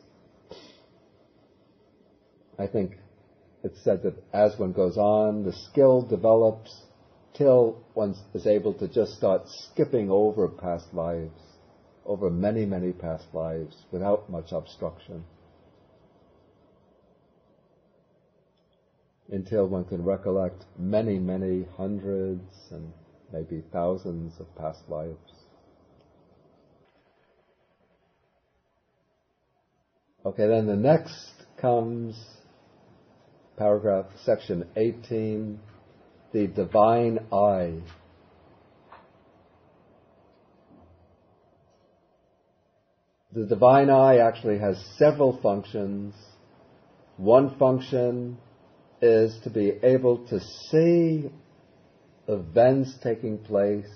I think it's said that as one goes on, the skill develops till one is able to just start skipping over past lives, over many, many past lives, without much obstruction, until one can recollect many, many hundreds and maybe thousands of past lives. Okay, then the next comes section 18, the divine I. The divine I actually has several functions. One function is to be able to see events taking place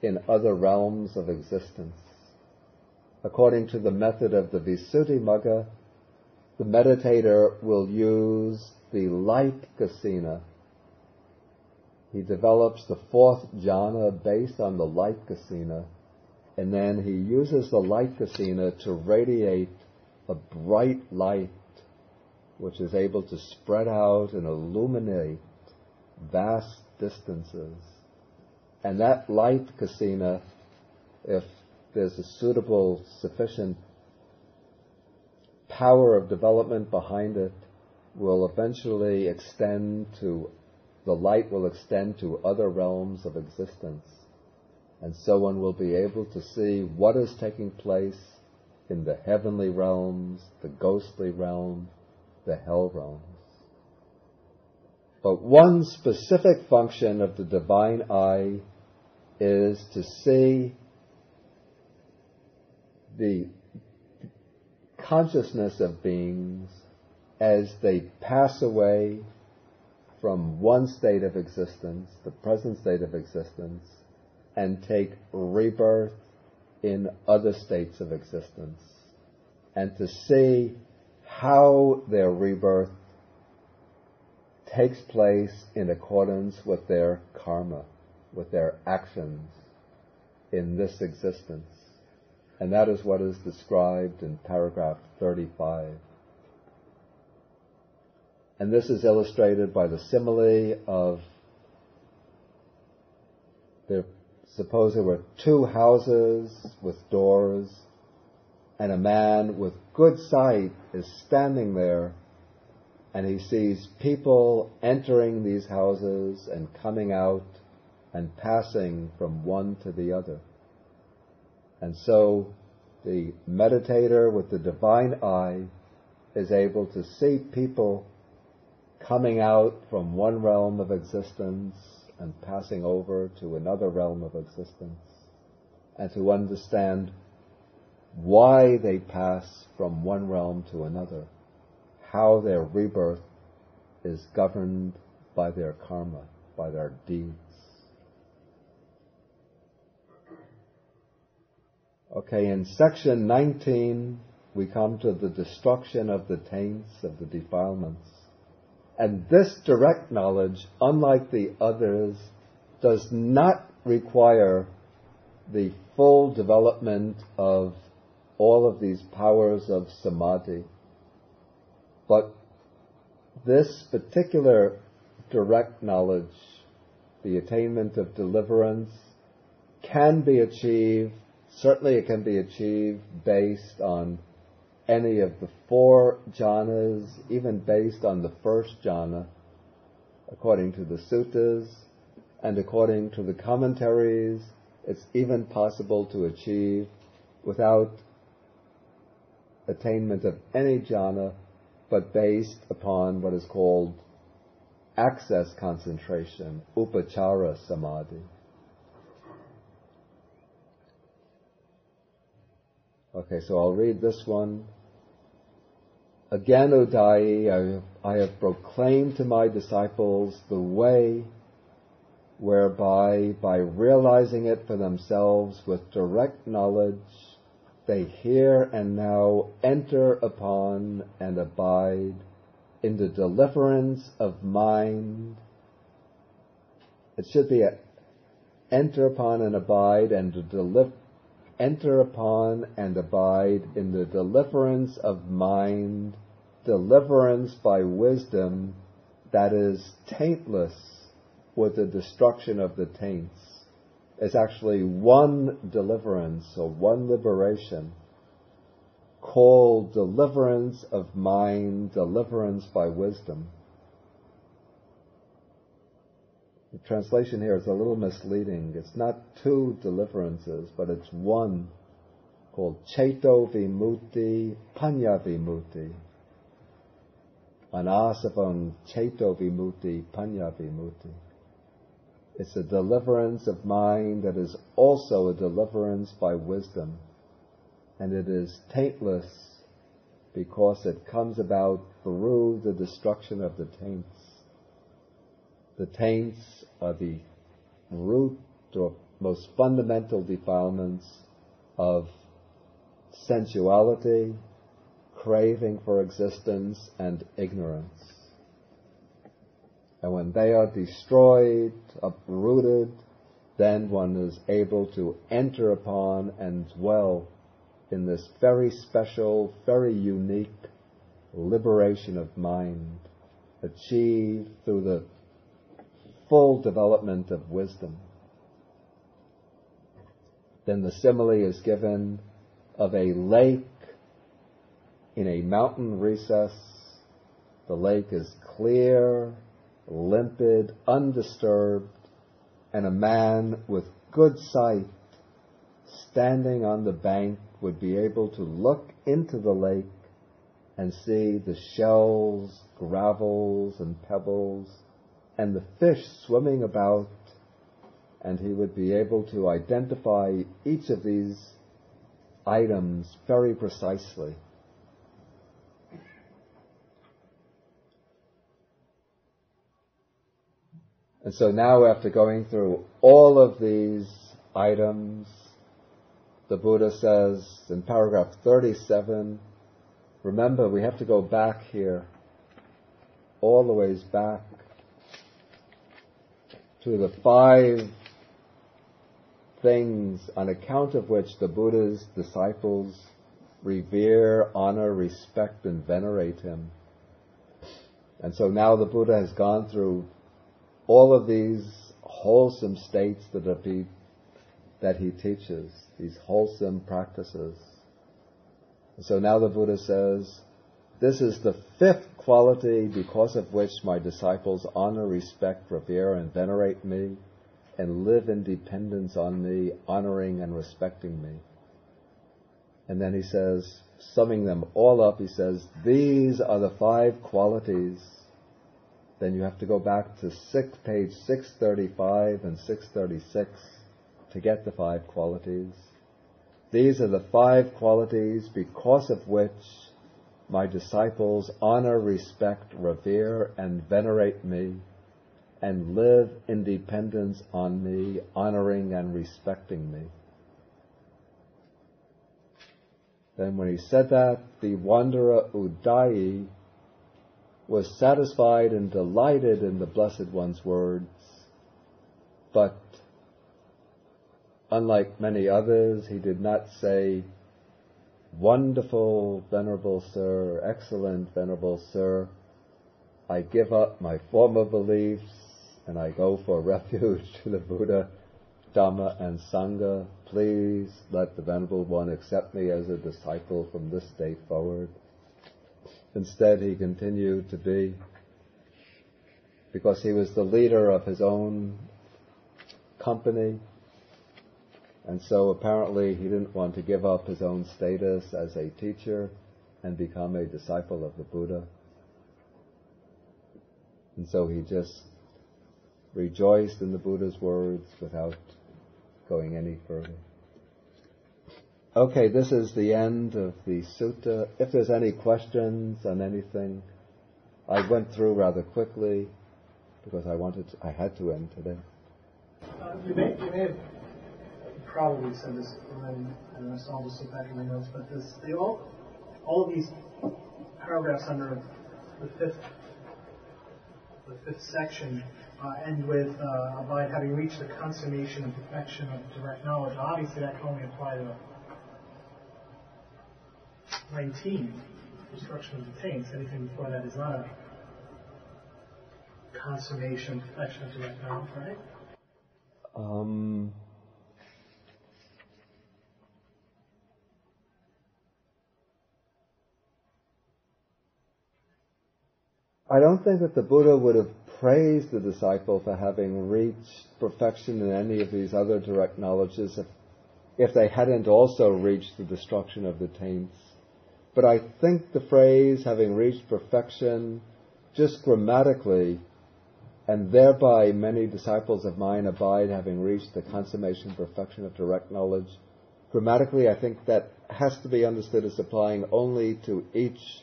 in other realms of existence. According to the method of the Visuddhimagga, the meditator will use the light kasina. He develops the fourth jhana based on the light kasina, and then he uses the light kasina to radiate a bright light which is able to spread out and illuminate vast distances. And that light kasina, if there's a suitable, sufficient power of development behind it, will eventually extend to, the light will extend to other realms of existence. And so one will be able to see what is taking place in the heavenly realms, the ghostly realm, the hell realms. But one specific function of the divine eye is to see the consciousness of beings as they pass away from one state of existence, the present state of existence, and take rebirth in other states of existence, and to see how their rebirth takes place in accordance with their karma, with their actions in this existence. And that is what is described in paragraph 35. And this is illustrated by the simile of, suppose there were two houses with doors, and a man with good sight is standing there, and he sees people entering these houses and coming out and passing from one to the other. And so the meditator with the divine eye is able to see people coming out from one realm of existence and passing over to another realm of existence, and to understand why they pass from one realm to another, how their rebirth is governed by their karma, by their deeds. Okay, in section 19, we come to the destruction of the taints, of the defilements. And this direct knowledge, unlike the others, does not require the full development of all of these powers of samadhi. But this particular direct knowledge, the attainment of deliverance, can be achieved, certainly it can be achieved based on any of the four jhanas, even based on the first jhana, according to the suttas, and according to the commentaries, it's even possible to achieve without attainment of any jhana, but based upon what is called access concentration, upachara samadhi. Okay, so I'll read this one. Again, Udāyi, I have proclaimed to my disciples the way whereby, by realizing it for themselves with direct knowledge, they here and now enter upon and abide in the deliverance of mind. It should be enter upon and abide and enter upon and abide in the deliverance of mind, deliverance by wisdom that is taintless with the destruction of the taints. It's actually one deliverance or one liberation called deliverance of mind, deliverance by wisdom. The translation here is a little misleading. It's not two deliverances, but it's one called Ceto Vimutti, Panya Vimutti. Anasavang Ceto Vimutti, Panya Vimutti. It's a deliverance of mind that is also a deliverance by wisdom. And it is taintless because it comes about through the destruction of the taints. The taints are the root or most fundamental defilements of sensuality, craving for existence, and ignorance. And when they are destroyed, uprooted, then one is able to enter upon and dwell in this very special, very unique liberation of mind, achieved through the full development of wisdom. Then the simile is given of a lake in a mountain recess, The lake is clear, limpid, undisturbed, and a man with good sight standing on the bank would be able to look into the lake and see the shells, gravels, and pebbles, and the fish swimming about, and he would be able to identify each of these items very precisely. And so now, after going through all of these items, the Buddha says in paragraph 37, remember, we have to go back here, all the ways back to the 5 things on account of which the Buddha's disciples revere, honor, respect, and venerate him. And so now the Buddha has gone through all of these wholesome states that he teaches, these wholesome practices. And so now the Buddha says, this is the 5th quality because of which my disciples honor, respect, revere, and venerate me, and live in dependence on me, honoring and respecting me. And then he says, summing them all up, he says, these are the 5 qualities. Then you have to go back to page 635 and 636 to get the 5 qualities. These are the 5 qualities because of which my disciples honor, respect, revere, and venerate me, and live in dependence on me, honoring and respecting me. Then when he said that, the wanderer Udāyi was satisfied and delighted in the Blessed One's words, but unlike many others, he did not say, wonderful, Venerable Sir, excellent, Venerable Sir, I give up my former beliefs and I go for refuge to the Buddha, Dhamma, and Sangha. Please let the Venerable One accept me as a disciple from this day forward. Instead, he continued to be, because he was the leader of his own company, and so apparently he didn't want to give up his own status as a teacher and become a disciple of the Buddha. And so he just rejoiced in the Buddha's words without going any further. Okay, this is the end of the sutta. If there's any questions on anything, I went through rather quickly because I had to end today. You may have probably said this already, and so I'll just look back in my notes, but all of these paragraphs under the fifth section end with by having reached the consummation and perfection of direct knowledge. Obviously, that can only apply to 19, destruction of the taints. Anything before that is not a consummation, perfection of direct knowledge, right? I don't think that the Buddha would have praised the disciple for having reached perfection in any of these other direct knowledges if they hadn't also reached the destruction of the taints. But I think the phrase, having reached perfection, just grammatically, and thereby many disciples of mine abide having reached the consummation and perfection of direct knowledge, grammatically I think that has to be understood as applying only to each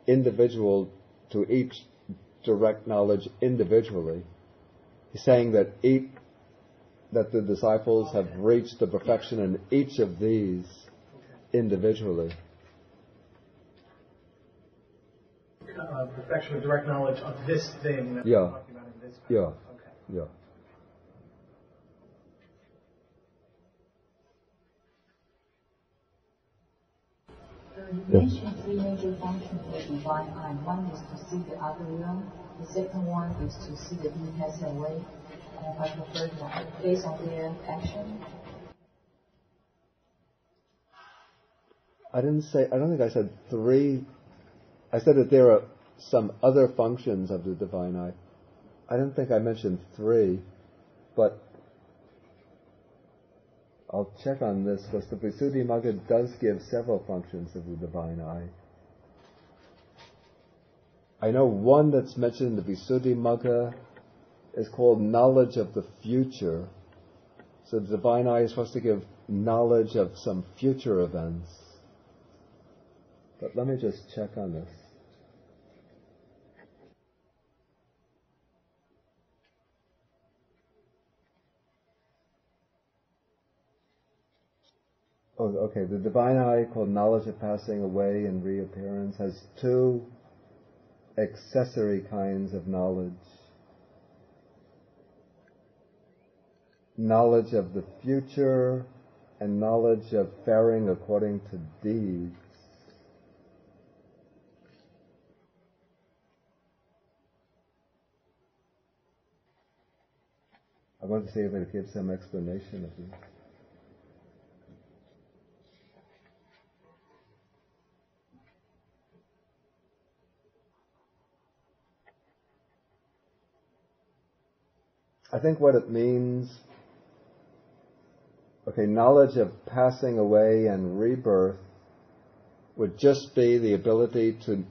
individual, to each direct knowledge individually. He's saying that the disciples have reached the perfection in each of these individually. Perfection of direct knowledge of this thing that Yeah. we're talking about in this. Yeah. Okay. Yeah. You mentioned 3 major functions of the divine eye. One is to see the other realm. The second one is to see the being passing away. And I prefer that based on their action. I don't think I said 3. I said that there are some other functions of the divine eye. I don't think I mentioned 3, but I'll check on this, because the Visuddhimagga does give several functions of the divine eye. I know one that's mentioned in the Visuddhimagga is called knowledge of the future. So the divine eye is supposed to give knowledge of some future events. But let me just check on this. Oh, okay. The divine eye, called knowledge of passing away and reappearance, has 2 accessory kinds of knowledge. Knowledge of the future and knowledge of faring according to deeds. I want to see if it gives some explanation of these. I think what it means, knowledge of passing away and rebirth would just be the ability to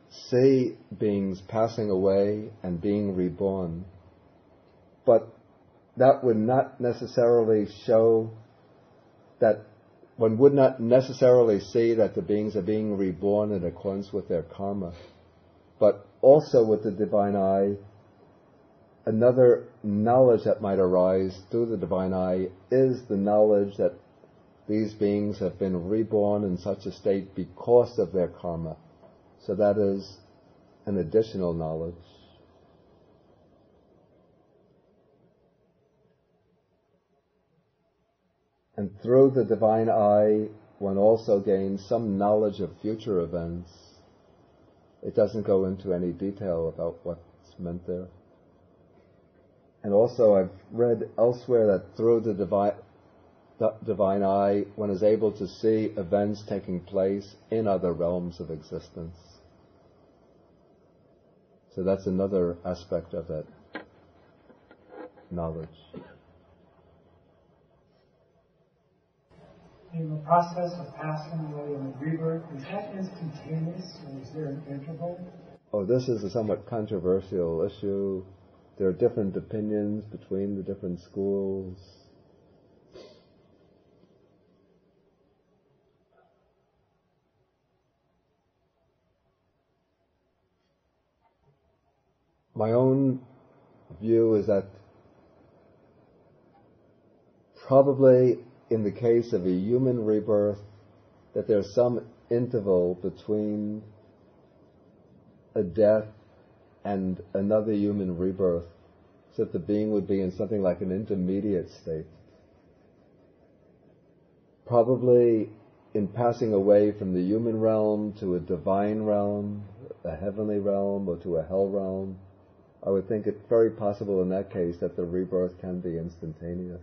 see beings passing away and being reborn. But that would not necessarily show that one would not necessarily see that the beings are being reborn in accordance with their karma. But also with the divine eye, another knowledge that might arise through the divine eye is the knowledge that these beings have been reborn in such a state because of their karma. So that is an additional knowledge. And through the divine eye, one also gains some knowledge of future events. It doesn't go into any detail about what's meant there. And also I've read elsewhere that through the divine eye, one is able to see events taking place in other realms of existence. So that's another aspect of that knowledge. In the process of passing away and rebirth, is that instantaneous, or is there an interval? Oh, this is a somewhat controversial issue. There are different opinions between the different schools. My own view is that probably in the case of a human rebirth, that there's some interval between a death and another human rebirth, so that the being would be in something like an intermediate state. Probably in passing away from the human realm to a divine realm, a heavenly realm, or to a hell realm, I would think it very possible in that case that the rebirth can be instantaneous.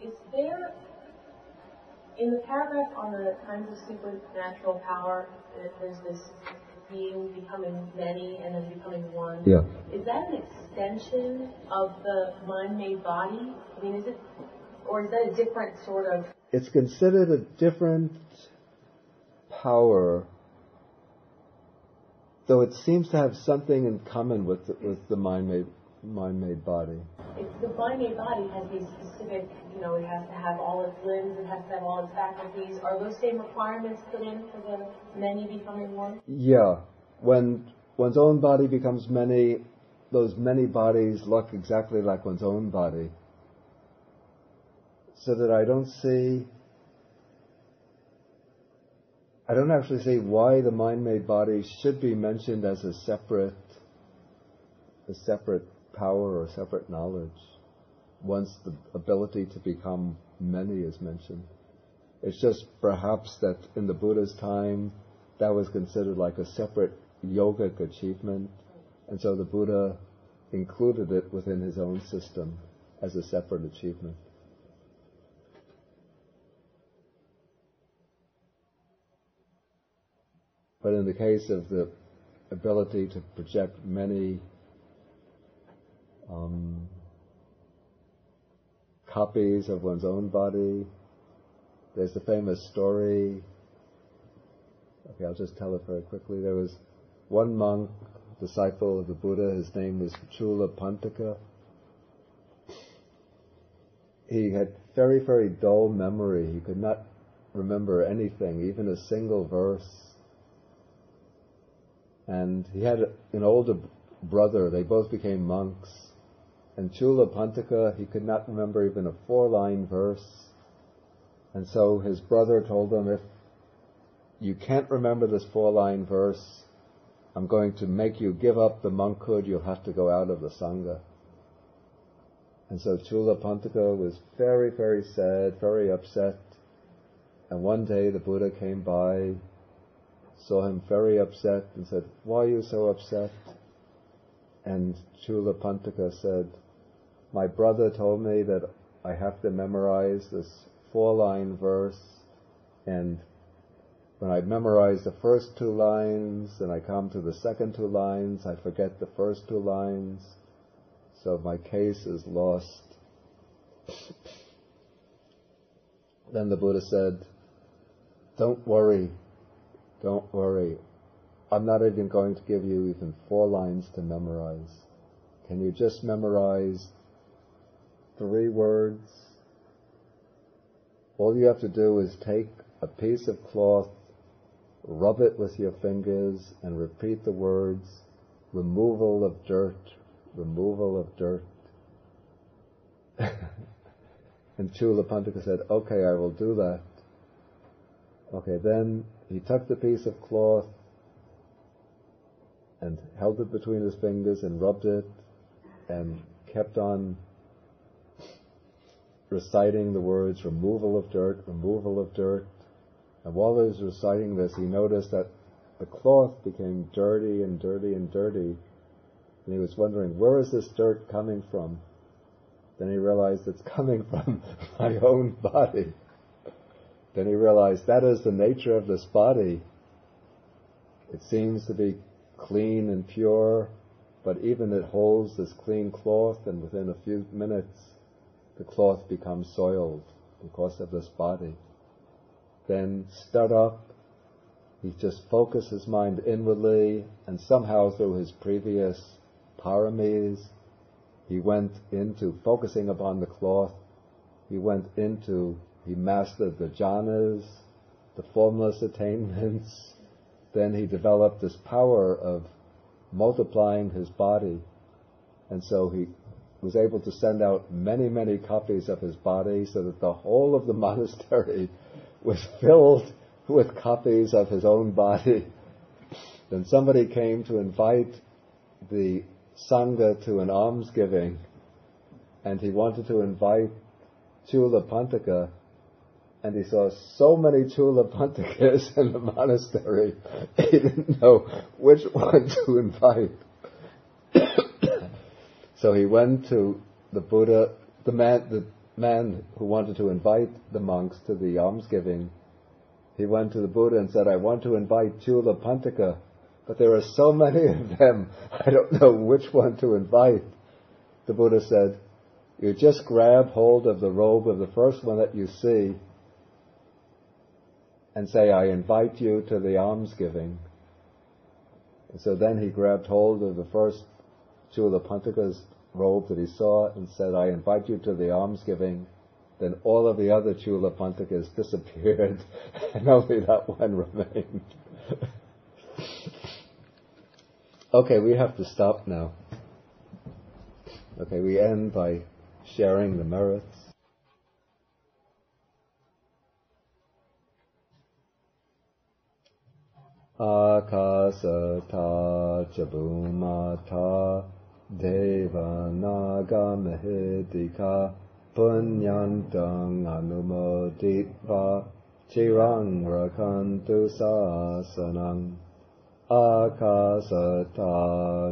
Is there, in the paragraph on the kinds of supernatural power, there's this being becoming many and then becoming one. Yeah. Is that an extension of the mind-made body? I mean, is it, or is that a different sort of? It's considered a different power, though it seems to have something in common with the mind-made body. It's the mind-made body has these specific, it has to have all its limbs, it has to have all its faculties. Are those same requirements put in for the many becoming one? Yeah. When one's own body becomes many, those many bodies look exactly like one's own body. So that I don't actually see why the mind-made body should be mentioned as a separate power or separate knowledge once the ability to become many is mentioned. It's just perhaps that in the Buddha's time that was considered like a separate yogic achievement, and so the Buddha included it within his own system as a separate achievement. But in the case of the ability to project many copies of one's own body, there's the famous story. Okay, I'll just tell it very quickly. There was one monk, disciple of the Buddha. His name was Chulapantaka. He had very, very dull memory. He could not remember anything, even a single verse. And he had an older brother. They both became monks. And Chulapantaka, he could not remember even a 4-line verse. And so his brother told him, if you can't remember this 4-line verse, I'm going to make you give up the monkhood. You'll have to go out of the Sangha. And so Chulapantaka was very, very sad, very upset. And one day the Buddha came by, saw him very upset, and said, "Why are you so upset?" And Chulapantaka said, "My brother told me that I have to memorize this 4-line verse, and when I memorize the first 2 lines, and I come to the second 2 lines, I forget the first 2 lines, so my case is lost." Then the Buddha said, don't worry. I'm not even going to give you even 4 lines to memorize. Can you just memorize 3 words? All you have to do is take a piece of cloth, rub it with your fingers, and repeat the words, removal of dirt, removal of dirt. And Chulapantaka said, okay, I will do that. Okay, then he took the piece of cloth and held it between his fingers and rubbed it and kept on reciting the words, removal of dirt, removal of dirt. And while he was reciting this, he noticed that the cloth became dirty and dirty and dirty. And he was wondering, where is this dirt coming from? Then he realized it's coming from my own body. Then he realized that is the nature of this body. It seems to be clean and pure, but even it holds this clean cloth, and within a few minutes the cloth becomes soiled because of this body. Then stood up, he just focused his mind inwardly, and somehow through his previous paramis, he went into focusing upon the cloth. He mastered the jhanas, the formless attainments. Then he developed this power of multiplying his body. And so he was able to send out many, many copies of his body, so that the whole of the monastery was filled with copies of his own body. Then somebody came to invite the Sangha to an almsgiving, and he wanted to invite Chulapantaka, and he saw so many Chulapantakas in the monastery, he didn't know which one to invite. So he went to the Buddha, the man who wanted to invite the monks to the almsgiving. He went to the Buddha and said, I want to invite Chulapantaka, but there are so many of them, I don't know which one to invite. The Buddha said, you just grab hold of the robe of the first one that you see and say, I invite you to the almsgiving. And so then he grabbed hold of the first Chulapantaka's robe that he saw and said, I invite you to the almsgiving. Then all of the other Chulapantakas disappeared and only that one remained. Okay, we have to stop now. Okay, we end by sharing the merits. Akasata chabumata deva naga mahedika punyantang anumoditva chirang rakantu sasanang. Akasata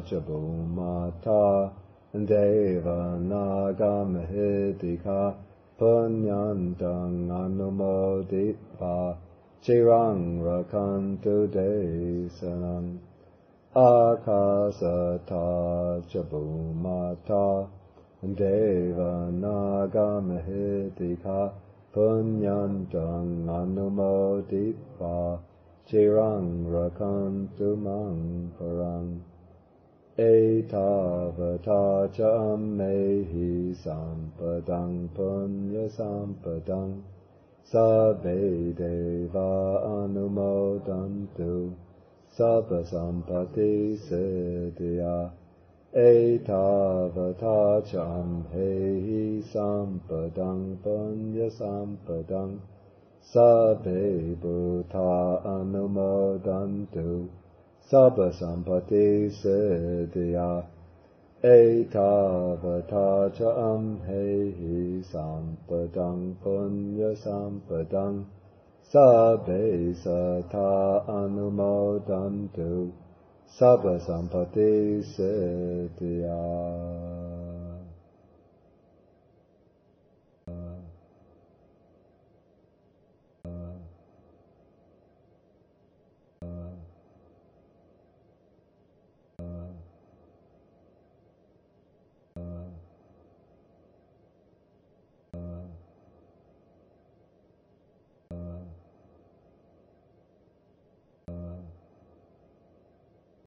chabumata deva naga mahedika punyantang anumoditva Chirang rakantu desanam akasata chabumata deva nagamahidika punyantang anumoditva chirang rakantu mang parang etavata cha mehi sampadang punya sampadang sabbe deva anumodantu sabba sampati siddhya etavata cham hehi sampadang punya sampadang sabbe bhuta anumodantu sabba sampati siddhya etavata cham hehi sampadang punya sampadang sabbe sata anumodantu sabba sampati siddhya.